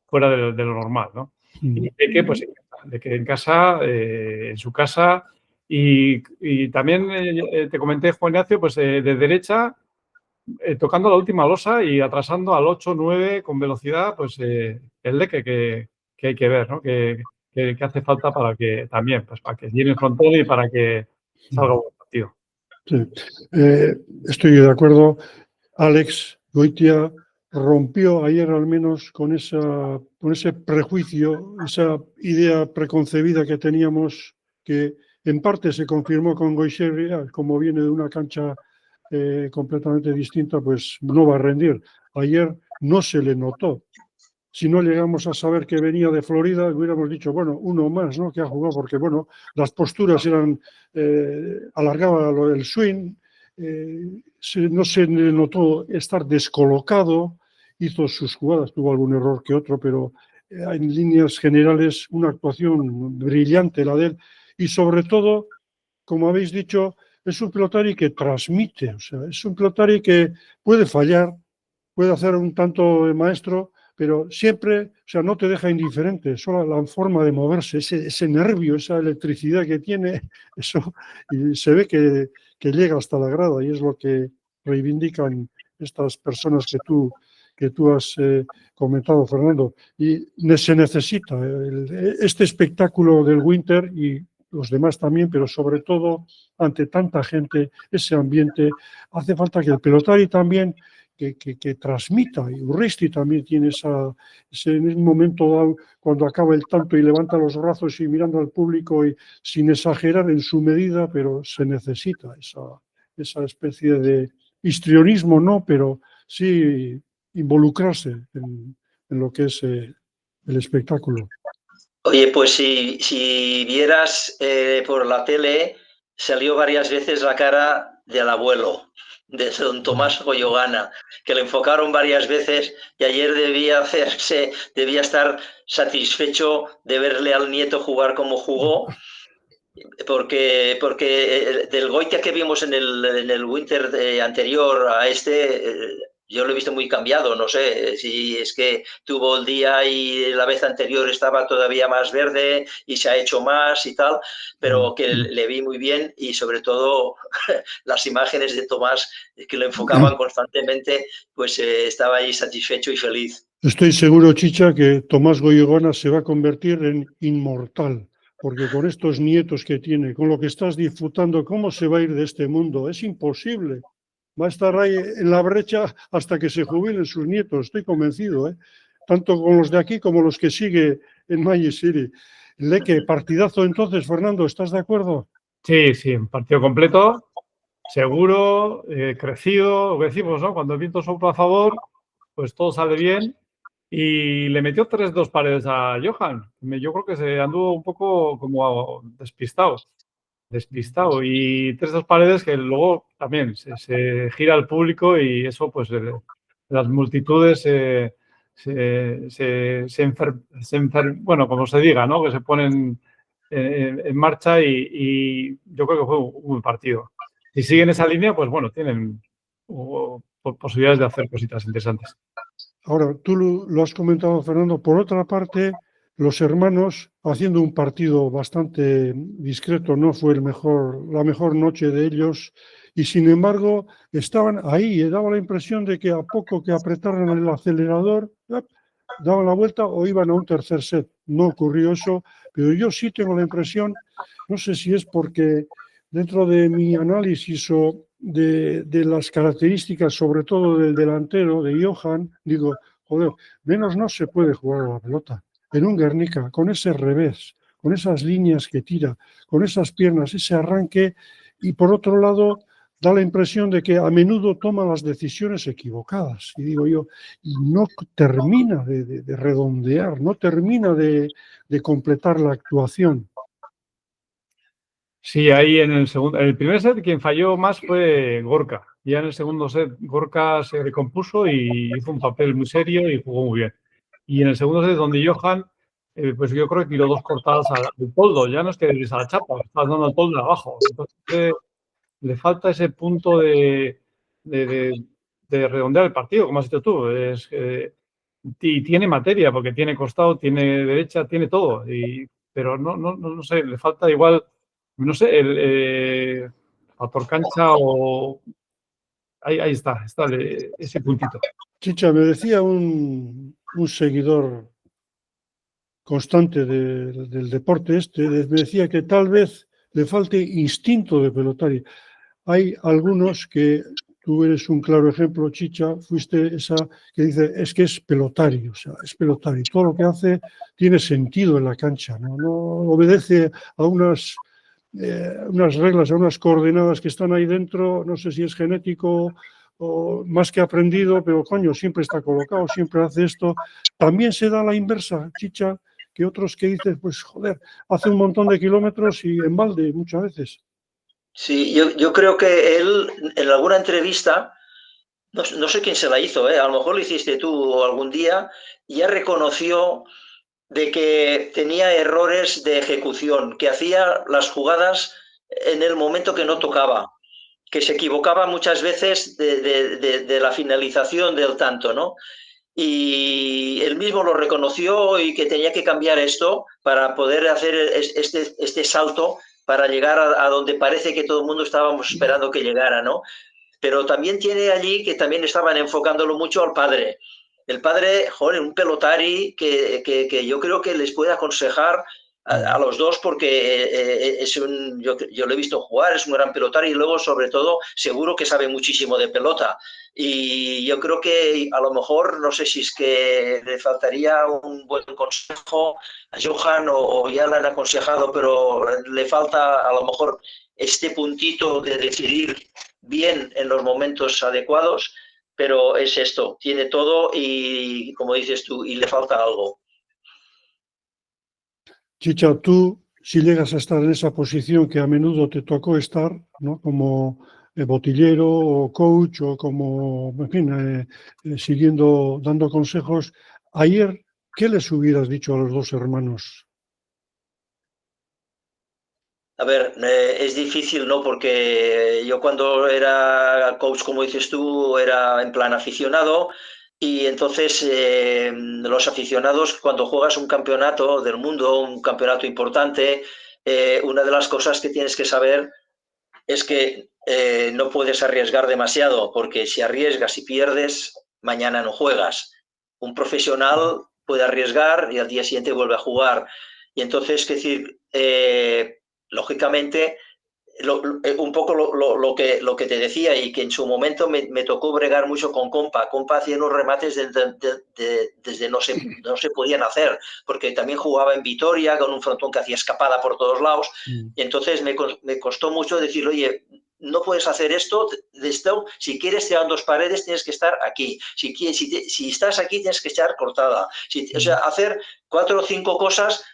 fuera de lo normal, ¿no? Y de que en casa, en su casa, Y también te comenté, Juan Ignacio, pues de derecha, tocando la última losa y atrasando al 8-9 con velocidad, pues el Leque que hay que ver, ¿no? Que hace falta para que también, pues para que llene el frontón y para que salga un buen partido. Sí. Estoy de acuerdo. Alex Goitia rompió ayer al menos con ese prejuicio, esa idea preconcebida que teníamos, que en parte se confirmó con Goicoechea, como viene de una cancha completamente distinta, pues no va a rendir. Ayer no se le notó. Si no llegamos a saber que venía de Florida, hubiéramos dicho, bueno, uno más, ¿no? Que ha jugado, porque, bueno, las posturas eran, alargaba el swing, no se le notó estar descolocado, hizo sus jugadas, tuvo algún error que otro, pero en líneas generales una actuación brillante la de él. Y sobre todo, como habéis dicho, es un pelotari que transmite, o sea, es un pelotari que puede fallar, puede hacer un tanto de maestro, pero siempre, o sea, no te deja indiferente, solo la forma de moverse, ese nervio, esa electricidad que tiene, eso, y se ve que llega hasta la grada, y es lo que reivindican estas personas que tú has comentado, Fernando. Y se necesita este espectáculo del Winter y los demás también, pero sobre todo ante tanta gente, ese ambiente, hace falta que el pelotari también que transmita, y Urresti también tiene ese en un momento dado, cuando acaba el tanto y levanta los brazos y mirando al público y sin exagerar en su medida, pero se necesita esa especie de histrionismo, no, pero sí involucrarse en lo que es el espectáculo. Oye, pues si vieras por la tele, salió varias veces la cara del abuelo, de don Tomás Goyogana, que le enfocaron varias veces y ayer debía estar satisfecho de verle al nieto jugar como jugó, porque del Goitia que vimos en el Winter anterior a yo lo he visto muy cambiado, no sé si es que tuvo el día y la vez anterior estaba todavía más verde y se ha hecho más y tal, pero que le vi muy bien y sobre todo las imágenes de Tomás que lo enfocaban constantemente, pues estaba ahí satisfecho y feliz. Estoy seguro, Chicha, que Tomás Goyogana se va a convertir en inmortal, porque con estos nietos que tiene, con lo que estás disfrutando, ¿cómo se va a ir de este mundo? Es imposible. Va a estar ahí en la brecha hasta que se jubilen sus nietos, estoy convencido, ¿eh? Tanto con los de aquí como los que sigue en Magic City. Leque, partidazo entonces, Fernando, ¿estás de acuerdo? Sí, un partido completo, seguro, crecido, lo que decimos, ¿no? Cuando el viento sopla a favor, pues todo sale bien. Y le metió 3-2 paredes a Johan. Yo creo que se anduvo un poco como despistado. Y 3-2 paredes que luego también se gira al público y eso, pues, las multitudes bueno, como se diga, ¿no? Que se ponen en marcha y yo creo que fue un buen partido. Si siguen esa línea, pues bueno, tienen posibilidades de hacer cositas interesantes. Ahora, tú lo has comentado, Fernando. Por otra parte, los hermanos haciendo un partido bastante discreto, no fue la mejor noche de ellos, y sin embargo estaban ahí, y daba la impresión de que a poco que apretaran el acelerador, daban la vuelta o iban a un tercer set. No ocurrió eso, pero yo sí tengo la impresión, no sé si es porque dentro de mi análisis o de las características, sobre todo del delantero, de Johan, digo, joder, menos no se puede jugar a la pelota. En un Guernica, con ese revés, con esas líneas que tira, con esas piernas, ese arranque, y por otro lado, da la impresión de que a menudo toma las decisiones equivocadas. Y digo yo, y no termina de redondear, no termina de completar la actuación. Sí, ahí en el primer set quien falló más fue Gorka. Ya en el segundo set Gorka se recompuso y hizo un papel muy serio y jugó muy bien. Y en el segundo set donde Johan, pues yo creo que tiró 2 cortadas al toldo. Ya no es que des a la chapa, estás dando al toldo de abajo. Entonces le falta ese punto de redondear el partido, como has dicho tú. Y tiene materia, porque tiene costado, tiene derecha, tiene todo. Pero no sé, le falta igual no sé, el factor cancha o... Ahí está ese puntito. Chicha, me decía un seguidor constante del deporte me decía que tal vez le falte instinto de pelotari. Hay algunos que, tú eres un claro ejemplo, Chicha, fuiste esa que dice, es que es pelotari, o sea, es pelotari. Todo lo que hace tiene sentido en la cancha, no obedece a unas reglas, a unas coordenadas que están ahí dentro, no sé si es genético o más que aprendido, pero coño, siempre está colocado, siempre hace esto. También se da la inversa, Chicha, que otros que dices, pues joder, hace un montón de kilómetros y en balde muchas veces. Sí, yo creo que él en alguna entrevista, no sé quién se la hizo, a lo mejor lo hiciste tú algún día, ya reconoció de que tenía errores de ejecución, que hacía las jugadas en el momento que no tocaba, que se equivocaba muchas veces de la finalización del tanto, ¿no? Y él mismo lo reconoció y que tenía que cambiar esto para poder hacer este salto para llegar a donde parece que todo el mundo estábamos esperando que llegara, ¿no? Pero también tiene allí que también estaban enfocándolo mucho al padre. El padre, joder, un pelotari que yo creo que les puede aconsejar a los dos porque yo lo he visto jugar, es un gran pelotari y luego sobre todo seguro que sabe muchísimo de pelota. Y yo creo que a lo mejor, no sé si es que le faltaría un buen consejo a Johan o ya le han aconsejado, pero le falta a lo mejor este puntito de decidir bien en los momentos adecuados, pero es esto, tiene todo y como dices tú, y le falta algo. Chicha, tú, si llegas a estar en esa posición que a menudo te tocó estar, ¿no? Como botillero o coach o como, en fin, siguiendo, dando consejos, ayer, ¿qué les hubieras dicho a los dos hermanos? A ver, es difícil, ¿no? Porque yo cuando era coach, como dices tú, era en plan aficionado y entonces los aficionados, cuando juegas un campeonato del mundo, un campeonato importante, una de las cosas que tienes que saber es que no puedes arriesgar demasiado, porque si arriesgas y pierdes, mañana no juegas. Un profesional puede arriesgar y al día siguiente vuelve a jugar. Y entonces, es decir, lógicamente, un poco lo que te decía y que en su momento me tocó bregar mucho con Compa. Compa hacía unos remates desde no se podían hacer, porque también jugaba en Vitoria con un frontón que hacía escapada por todos lados. Y entonces me costó mucho decir, oye, no puedes hacer esto, si quieres te dan dos paredes, tienes que estar aquí. Si estás aquí, tienes que estar cortada. O sea, hacer 4 o 5 cosas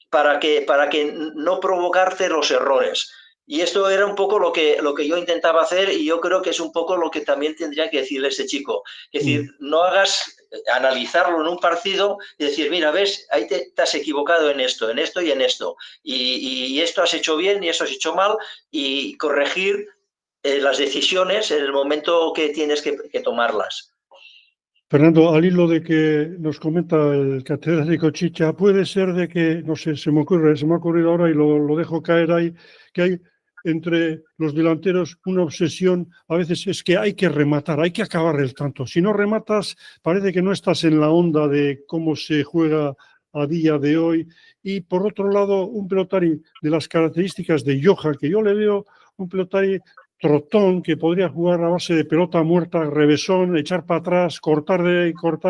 para que no provocarte los errores. Y esto era un poco lo que yo intentaba hacer y yo creo que es un poco lo que también tendría que decirle a este chico. Es decir, no analizarlo en un partido y decir, mira, ves, ahí te has equivocado en esto y en esto. Y esto has hecho bien y esto has hecho mal y corregir las decisiones en el momento que tienes que tomarlas. Fernando, al hilo de que nos comenta el catedrático Chicha, puede ser de que, no sé, se me ha ocurrido ahora y lo dejo caer ahí, que hay entre los delanteros una obsesión, a veces es que hay que rematar, hay que acabar el tanto. Si no rematas, parece que no estás en la onda de cómo se juega a día de hoy. Y por otro lado, un pelotari de las características de Johan, que yo le veo un pelotari trotón que podría jugar a base de pelota muerta, revesón, echar para atrás, cortar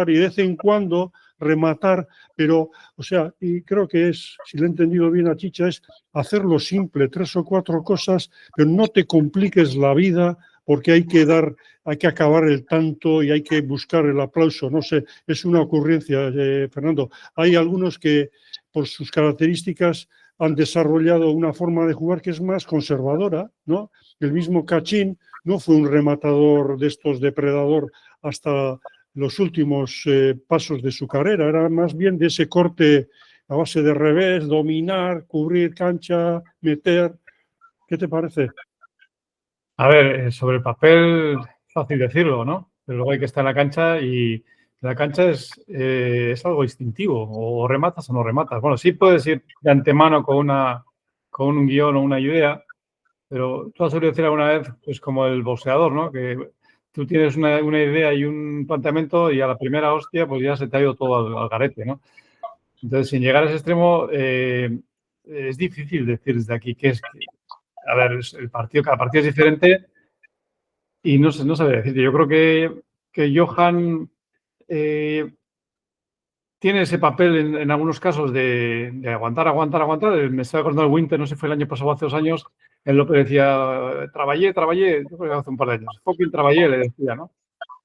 y de vez en cuando rematar, pero, o sea, y creo que es, si lo he entendido bien a Chicha, es hacerlo simple, 3 o 4 cosas, pero no te compliques la vida porque hay que acabar el tanto y hay que buscar el aplauso, no sé, es una ocurrencia, Fernando. Hay algunos que, por sus características, han desarrollado una forma de jugar que es más conservadora, ¿no? El mismo Cachín no fue un rematador de estos depredador hasta los últimos pasos de su carrera, era más bien de ese corte a base de revés, dominar, cubrir cancha, meter. ¿Qué te parece? A ver, sobre el papel, fácil decirlo, ¿no? Pero luego hay que estar en la cancha y la cancha es algo instintivo, o rematas o no rematas. Bueno, sí puedes ir de antemano con con un guión o una idea, pero tú has oído decir alguna vez, pues como el boxeador, ¿no? Que tú tienes una idea y un planteamiento y a la primera hostia pues ya se te ha ido todo al garete, ¿no? Entonces, sin llegar a ese extremo, es difícil decir desde aquí qué es. A ver, cada partido es diferente y no sabe decirte. Yo creo que Johan tiene ese papel en algunos casos de aguantar. Me estaba acordando del Winter, no sé si fue el año pasado o hace 2 años, el López decía, trabajé, yo creo que hace un par de años, fucking trabajé, le decía, ¿no?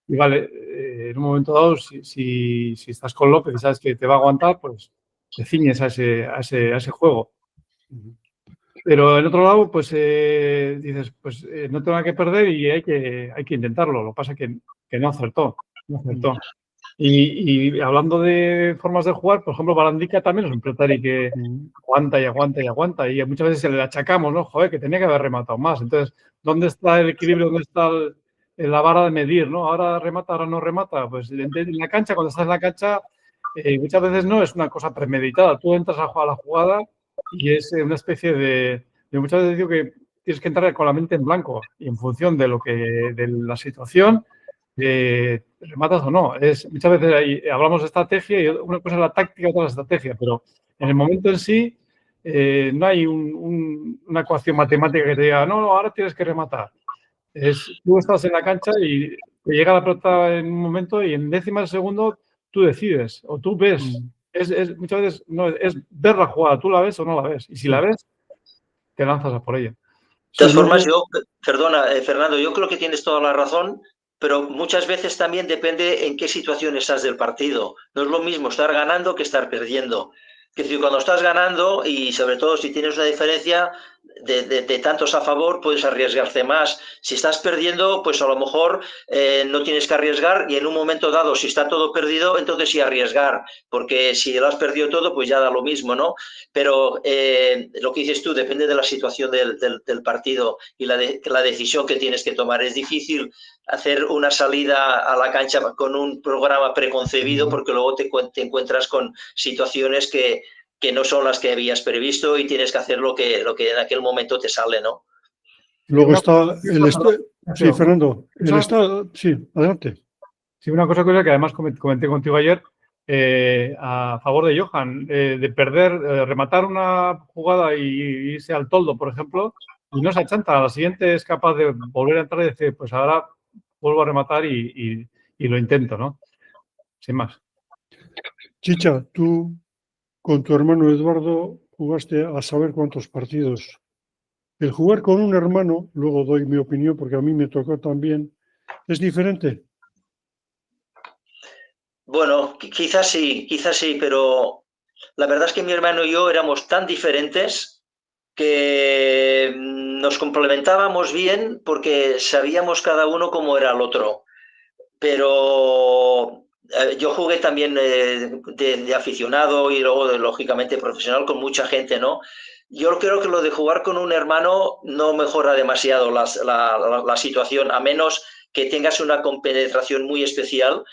Y vale, en un momento dado, si estás con López y sabes que te va a aguantar, pues te ciñes a ese juego. Pero en otro lado, pues dices, pues no tengo nada que perder y hay que intentarlo. Lo que pasa es que no acertó. Y hablando de formas de jugar, por ejemplo, Barandica también es un pelotari que aguanta. Y muchas veces se le achacamos, ¿no? Joder, que tenía que haber rematado más. Entonces, ¿dónde está el equilibrio? ¿Dónde está la vara de medir, ¿no? Ahora remata, ahora no remata. Pues en la cancha, cuando estás en la cancha, muchas veces no es una cosa premeditada. Tú entras a la jugada y es una especie de muchas veces digo que tienes que entrar con la mente en blanco y en función de de la situación, rematas o no. Muchas veces hablamos de estrategia y una cosa es la táctica, otra es la estrategia, pero en el momento en sí no hay una ecuación matemática que te diga, no, ahora tienes que rematar. Tú estás en la cancha y te llega la pelota en un momento y en décimas de segundo tú decides o tú ves. Muchas veces no, es ver la jugada, tú la ves o no la ves. Y si la ves, te lanzas a por ella. De todas formas, perdona, Fernando, yo creo que tienes toda la razón, pero muchas veces también depende en qué situación estás del partido. No es lo mismo estar ganando que estar perdiendo. Es decir, cuando estás ganando y sobre todo si tienes una diferencia de tantos a favor, puedes arriesgarte más. Si estás perdiendo, pues a lo mejor no tienes que arriesgar y en un momento dado, si está todo perdido, entonces sí arriesgar, porque si lo has perdido todo, pues ya da lo mismo, ¿no? Pero lo que dices tú depende de la situación del partido y la decisión que tienes que tomar. Es difícil hacer una salida a la cancha con un programa preconcebido porque luego te encuentras con situaciones que no son las que habías previsto y tienes que hacer lo que en aquel momento te sale, ¿no? Luego está sí, Fernando, el estado, sí, adelante. Sí, una cosa que además comenté contigo ayer, a favor de Johan, de perder, rematar una jugada y irse al toldo, por ejemplo, y no se achanta. A la siguiente es capaz de volver a entrar y decir, pues ahora vuelvo a rematar y lo intento, ¿no? Sin más. Chicha, tú con tu hermano Eduardo jugaste a saber cuántos partidos. El jugar con un hermano, luego doy mi opinión porque a mí me tocó también, ¿es diferente? Bueno, quizás sí, pero la verdad es que mi hermano y yo éramos tan diferentes que nos complementábamos bien porque sabíamos cada uno cómo era el otro. Pero yo jugué también de aficionado y luego lógicamente profesional con mucha gente, ¿no? Yo creo que lo de jugar con un hermano no mejora demasiado la situación, a menos que tengas una compenetración muy especial.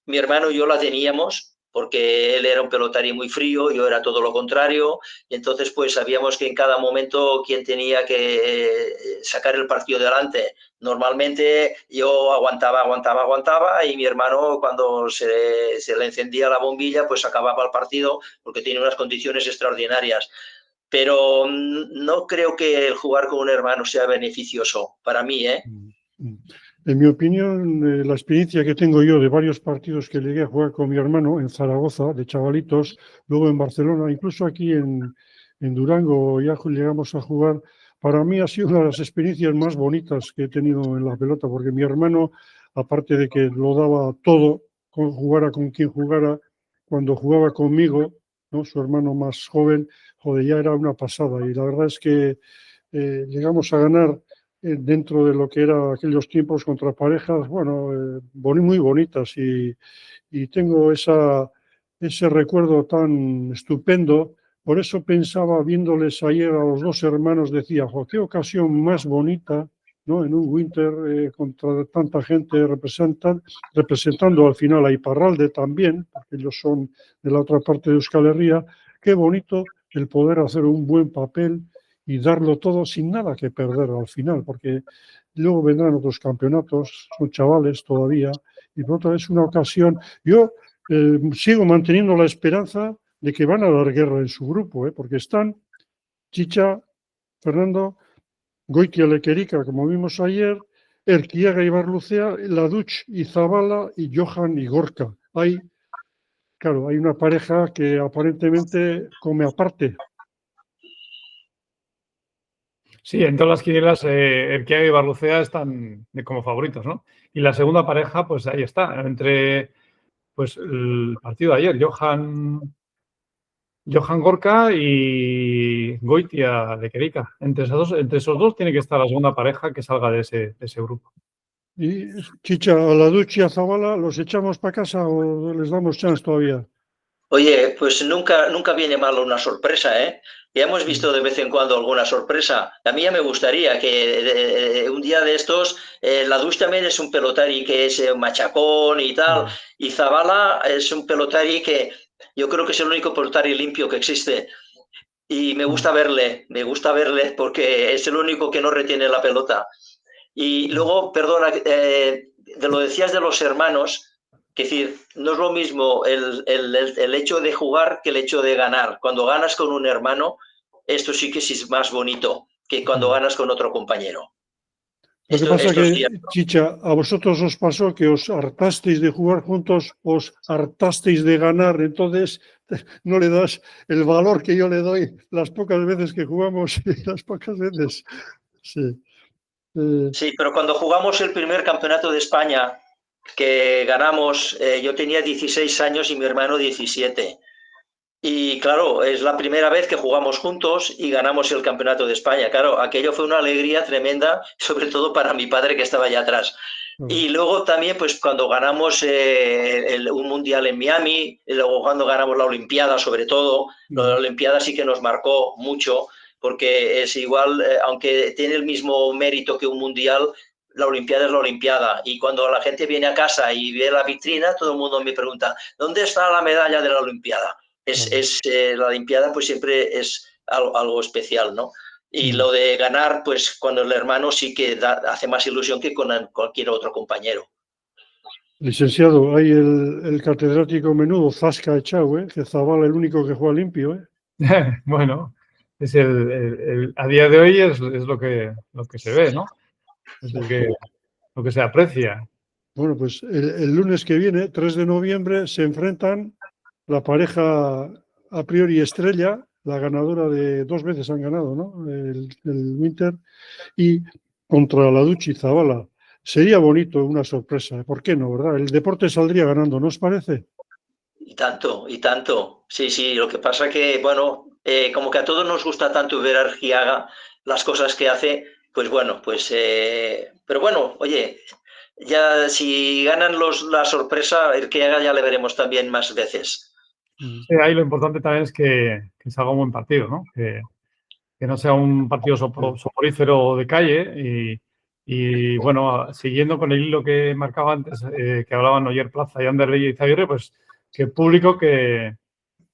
Mi hermano y yo la teníamos porque él era un pelotari muy frío, yo era todo lo contrario, y entonces pues sabíamos que en cada momento quién tenía que sacar el partido adelante. Normalmente yo aguantaba y mi hermano cuando se le encendía la bombilla pues acababa el partido porque tiene unas condiciones extraordinarias. Pero no creo que el jugar con un hermano sea beneficioso para mí, ¿eh? En mi opinión, la experiencia que tengo yo de varios partidos que llegué a jugar con mi hermano en Zaragoza, de chavalitos, luego en Barcelona, incluso aquí en Durango ya llegamos a jugar, para mí ha sido una de las experiencias más bonitas que he tenido en la pelota, porque mi hermano, aparte de que lo daba todo, jugara con quien jugara, cuando jugaba conmigo, ¿no? Su hermano más joven, joder, ya era una pasada. Y la verdad es que llegamos a ganar dentro de lo que era aquellos tiempos contra parejas, bueno, muy bonitas y tengo ese recuerdo tan estupendo. Por eso pensaba, viéndoles ayer a los dos hermanos, decía, qué ocasión más bonita, ¿no? En un Winter contra tanta gente representando al final a Iparralde también, porque ellos son de la otra parte de Euskal Herria, qué bonito el poder hacer un buen papel y darlo todo sin nada que perder al final, porque luego vendrán otros campeonatos, son chavales todavía, y por otra es una ocasión. Yo sigo manteniendo la esperanza de que van a dar guerra en su grupo, porque están Chicha, Fernando, Goitia Lequerica, como vimos ayer, Erquiaga y Barlucea, Laduch y Zabala y Johan y Gorka. Claro, hay una pareja que aparentemente come aparte. Sí, en todas las quinielas Erquiaga y Barlucea están como favoritos, ¿no? Y la segunda pareja, pues ahí está, entre pues el partido de ayer, Johan Gorka y Goitia Lequerica. Entre esos dos tiene que estar la segunda pareja que salga de ese grupo. Y Chicha, a Laduch y a Zabala, ¿los echamos para casa o les damos chance todavía? Oye, pues nunca viene mal una sorpresa, ¿eh? Ya hemos visto de vez en cuando alguna sorpresa. A mí ya me gustaría que un día de estos, Laduch también es un pelotari que es machacón y tal, y Zabala es un pelotari que yo creo que es el único pelotari limpio que existe. Y me gusta verle porque es el único que no retiene la pelota. Y luego, perdona, de lo decías de los hermanos, que decir, no es lo mismo el hecho de jugar que el hecho de ganar. Cuando ganas con un hermano, esto sí que es más bonito que cuando ganas con otro compañero. Lo que pasa que, Chicha, a vosotros os pasó que os hartasteis de jugar juntos, os hartasteis de ganar, entonces no le das el valor que yo le doy las pocas veces que jugamos y las pocas veces. Sí. Sí, pero cuando jugamos el primer campeonato de España, que ganamos, yo tenía 16 años y mi hermano 17. Y claro, es la primera vez que jugamos juntos y ganamos el campeonato de España. Claro, aquello fue una alegría tremenda, sobre todo para mi padre que estaba allá atrás. Y luego también, pues cuando ganamos un mundial en Miami, y luego cuando ganamos la Olimpiada, sobre todo, la Olimpiada sí que nos marcó mucho, porque es igual, aunque tiene el mismo mérito que un mundial, la Olimpiada es la Olimpiada. Y cuando la gente viene a casa y ve la vitrina, todo el mundo me pregunta, ¿dónde está la medalla de la Olimpiada? La Olimpiada pues siempre es algo especial, ¿no? Y lo de ganar, pues con el hermano sí que hace más ilusión que con cualquier otro compañero. Licenciado, hay el catedrático menudo, Zasca echado, que Zabala el único que juega limpio. Bueno, es a día de hoy es lo que se ve, ¿no? Es lo que se aprecia. Bueno, pues el lunes que viene, 3 de noviembre, se enfrentan la pareja a priori estrella, la ganadora de 2 veces han ganado, ¿no? El Winter, y contra Laduch y Zabala. Sería bonito una sorpresa, ¿por qué no, verdad? El deporte saldría ganando, ¿no os parece? Y tanto, y tanto. Sí, lo que pasa que, bueno, como que a todos nos gusta tanto ver a Argiaga, las cosas que hace, pues bueno, pero bueno, oye, ya si ganan la sorpresa, Argiaga ya le veremos también más veces. Sí, ahí lo importante también es que se haga un buen partido, ¿no? Que no sea un partido soporífero de calle y bueno, siguiendo con el hilo que marcaba antes, que hablaban Oyer Plaza y Ander Rey y Izaguirre, pues que el público que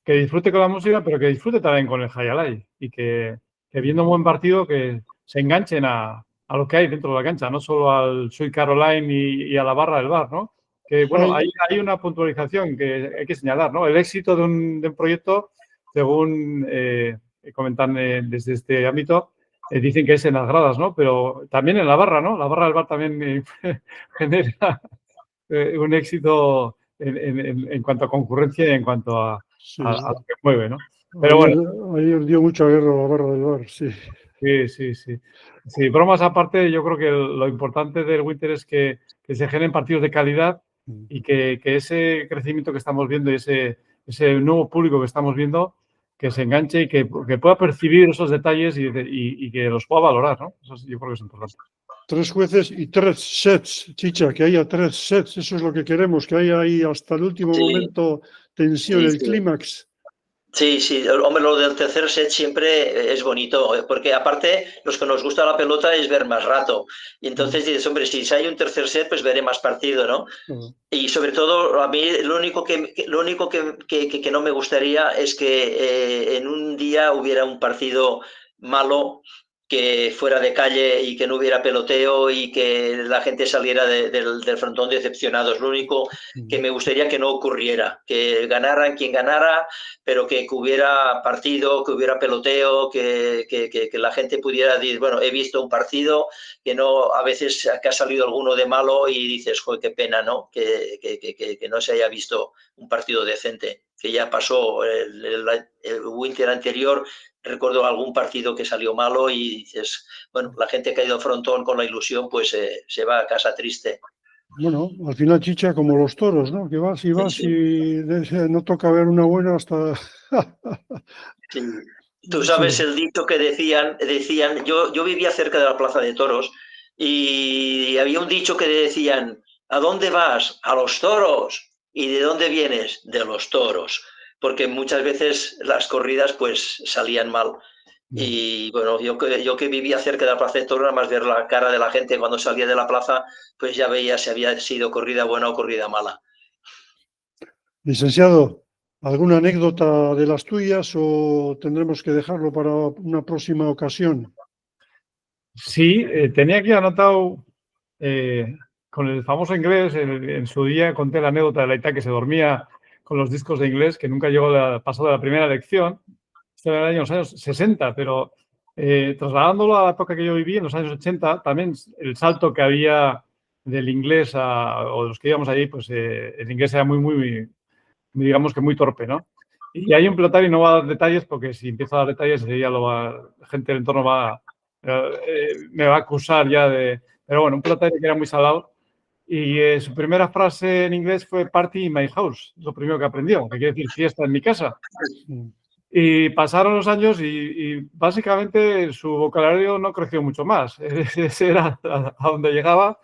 disfrute con la música, pero que disfrute también con el Hayalay y que viendo un buen partido que se enganchen a lo que hay dentro de la cancha, no solo al Sweet Caroline y a la barra del bar, ¿no? Que bueno, hay una puntualización que hay que señalar, ¿no? El éxito de un proyecto, según comentan desde este ámbito, dicen que es en las gradas, ¿no? Pero también en la barra, ¿no? La barra del bar también genera un éxito en cuanto a concurrencia y en cuanto a lo que mueve, ¿no? Pero bueno. Ayer dio mucha guerra a la barra del bar, sí. Sí, bromas aparte, yo creo que lo importante del Winter es que se generen partidos de calidad y que ese crecimiento que estamos viendo y ese nuevo público que estamos viendo, que se enganche y que pueda percibir esos detalles y que los pueda valorar, ¿no? Eso yo creo que es importante. 3 jueces y 3 sets, Chicha, que haya 3 sets, eso es lo que queremos, que haya ahí hasta el último momento tensión, el clímax. Sí, hombre, lo del tercer set siempre es bonito, porque aparte los que nos gusta la pelota es ver más rato. Y entonces dices, hombre, si hay un tercer set, pues veré más partido, ¿no? Y sobre todo, a mí lo único que no me gustaría es que en un día hubiera un partido malo que fuera de calle y que no hubiera peloteo y que la gente saliera del frontón decepcionados. Lo único que me gustaría que no ocurriera, que ganaran quien ganara, pero que hubiera partido, que hubiera peloteo, que la gente pudiera decir, bueno, he visto un partido, que no, a veces que ha salido alguno de malo y dices, joder, qué pena, ¿no? Que no se haya visto un partido decente, que ya pasó el winter anterior. Recuerdo algún partido que salió malo y dices, bueno, la gente que ha ido al frontón con la ilusión, pues se va a casa triste. Bueno, al final, Chicha, como los toros, ¿no? Que vas y vas y no toca ver una buena hasta... Sí. Tú sabes el dicho que decían yo vivía cerca de la Plaza de Toros y había un dicho que decían, ¿a dónde vas? A los toros. ¿Y de dónde vienes? De los toros. Porque muchas veces las corridas pues salían mal. Y bueno, yo que vivía cerca de la Plaza de Toros, nada más ver la cara de la gente cuando salía de la plaza, pues ya veía si había sido corrida buena o corrida mala. Licenciado, ¿alguna anécdota de las tuyas o tendremos que dejarlo para una próxima ocasión? Sí, tenía aquí anotado con el famoso inglés, en su día conté la anécdota de la Ita que se dormía con los discos de inglés, que nunca llegó pasó de la primera lección. Esto era en los años 60, pero trasladándolo a la época que yo viví, en los años 80, también el salto que había del inglés o de los que íbamos allí, pues el inglés era muy, digamos que muy torpe, ¿no? Y hay un pelotario y no va a dar detalles porque si empiezo a dar detalles, ya la gente del entorno me va a acusar ya de... Pero bueno, un pelotario que era muy salado y su primera frase en inglés fue party in my house, lo primero que aprendió, que quiere decir fiesta en mi casa. Y pasaron los años y básicamente su vocabulario no creció mucho más. Ese era a donde llegaba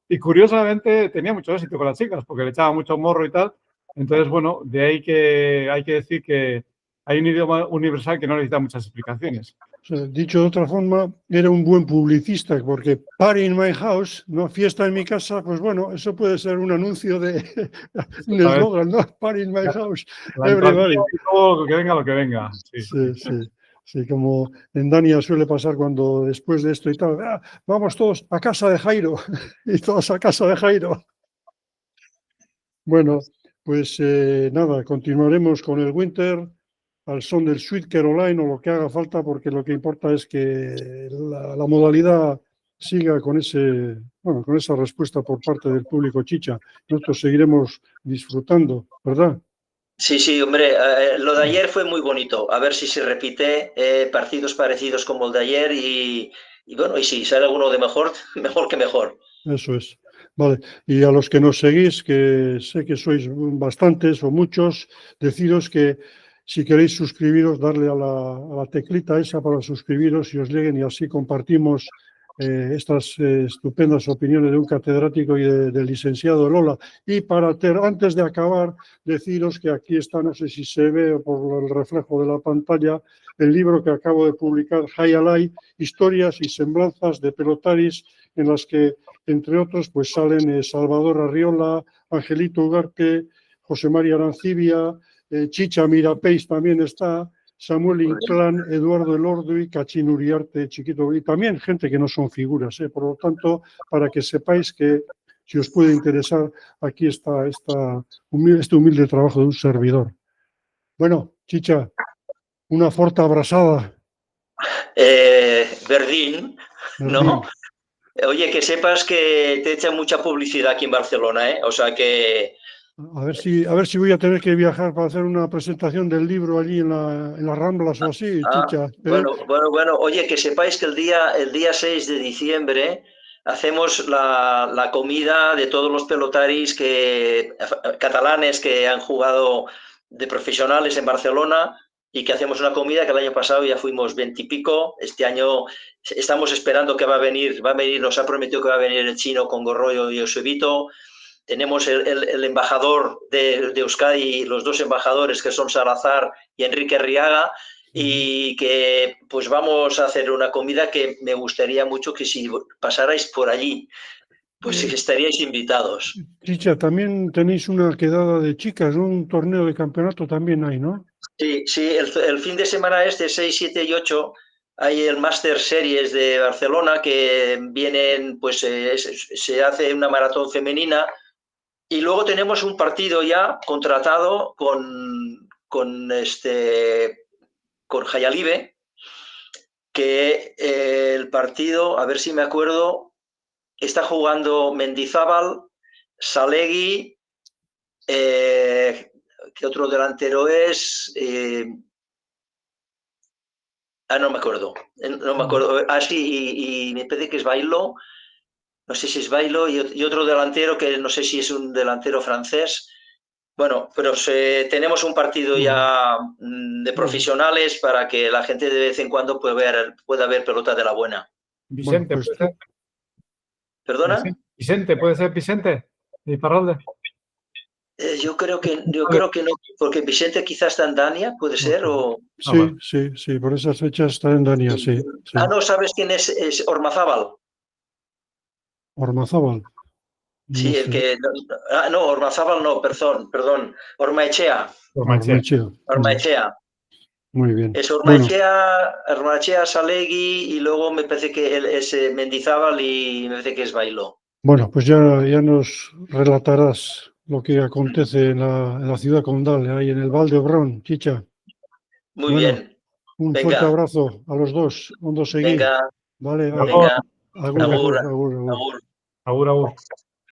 y curiosamente tenía mucho éxito con las chicas porque le echaba mucho morro y tal. Entonces, bueno, de ahí que hay que decir que hay un idioma universal que no necesita muchas explicaciones. O sea, dicho de otra forma, era un buen publicista, porque party in my house, ¿no? Fiesta en mi casa, pues bueno, eso puede ser un anuncio de un eslogan, ¿no? Party in my house, everybody. Que venga lo que venga. Sí, como en Dania suele pasar cuando después de esto y tal, vamos todos a casa de Jairo, y todos a casa de Jairo. Bueno, pues nada, continuaremos con el winter al son del Sweet Caroline o lo que haga falta, porque lo que importa es que la modalidad siga con con esa respuesta por parte del público, Chicha. Nosotros seguiremos disfrutando, ¿verdad? Sí, hombre, lo de ayer fue muy bonito. A ver si se repite partidos parecidos como el de ayer y bueno, y si sale alguno de mejor, mejor que mejor. Eso es. Vale, y a los que nos seguís, que sé que sois bastantes o muchos, deciros que si queréis suscribiros, darle a la teclita esa para suscribiros y os lleguen y así compartimos estas estupendas opiniones de un catedrático y del licenciado Lola. Y antes de acabar, deciros que aquí está, no sé si se ve por el reflejo de la pantalla, el libro que acabo de publicar, Jai Alai, Historias y Semblanzas de Pelotaris, en las que, entre otros, pues salen Salvador Arriola, Angelito Ugarte, José María Arancibia, Chicha Mirapeix también está, Samuel Inclán, Eduardo Elorduy, Cachín Uriarte, Chiquito, y también gente que no son figuras. Por lo tanto, para que sepáis que, si os puede interesar, aquí está este humilde trabajo de un servidor. Bueno, Chicha, una forta abrazada. Verdín, ¿no? Oye, que sepas que te echan mucha publicidad aquí en Barcelona, ¿eh? O sea que... A ver si voy a tener que viajar para hacer una presentación del libro allí en las Ramblas o así, Chicha. Bueno. Oye, que sepáis que el día 6 de diciembre hacemos la comida de todos los pelotaris catalanes que han jugado de profesionales en Barcelona y que hacemos una comida que el año pasado ya fuimos 20 y pico. Este año estamos esperando que va a venir, nos ha prometido que va a venir el chino con Gorroyo y Eusebito. Tenemos el embajador de Euskadi, los dos embajadores que son Salazar y Enrique Riaga, y que pues vamos a hacer una comida que me gustaría mucho que si pasarais por allí, pues estaríais invitados. Chicha, también tenéis una quedada de chicas, ¿no? Un torneo de campeonato también hay, ¿no? Sí, el fin de semana 6, 7 y 8 hay el Master Series de Barcelona que vienen, pues se hace una maratón femenina y luego tenemos un partido ya contratado con Jayalibe, que el partido, a ver si me acuerdo, está jugando Mendizábal, Salegui, ¿qué otro delantero es? No me acuerdo. No me acuerdo. Sí, y me parece que es Bailo. No sé si es Bailo y otro delantero que no sé si es un delantero francés. Bueno, pero tenemos un partido ya de profesionales para que la gente de vez en cuando pueda ver pelota de la buena. Vicente, Bueno, pues, ¿puede ser? ¿Perdona? Vicente, ¿puede ser Vicente? ¿De Iparralde? Yo creo que no, porque Vicente quizás está en Dania, puede ser, o... Sí, sí, sí, por esas fechas está en Dania, sí. Sí. No, ¿sabes quién es Ormazábal? Ormazábal. Sí, No el sé. que... No, Ormazábal no, perdón. Ormaechea. Ormaechea. Ormaechea. Muy bien. Es Bueno, Ormaechea, Salegui y luego me parece que es Mendizábal y me parece que es Bailo. bueno, pues ya nos relatarás lo que acontece en la ciudad condal, ahí en el Val de Obrón, Chicha. Muy Bueno, bien. un Venga. fuerte abrazo a los dos. Ondo seguir. Venga. Vale, Venga. agur, agur, agur, agur. Agur, agur.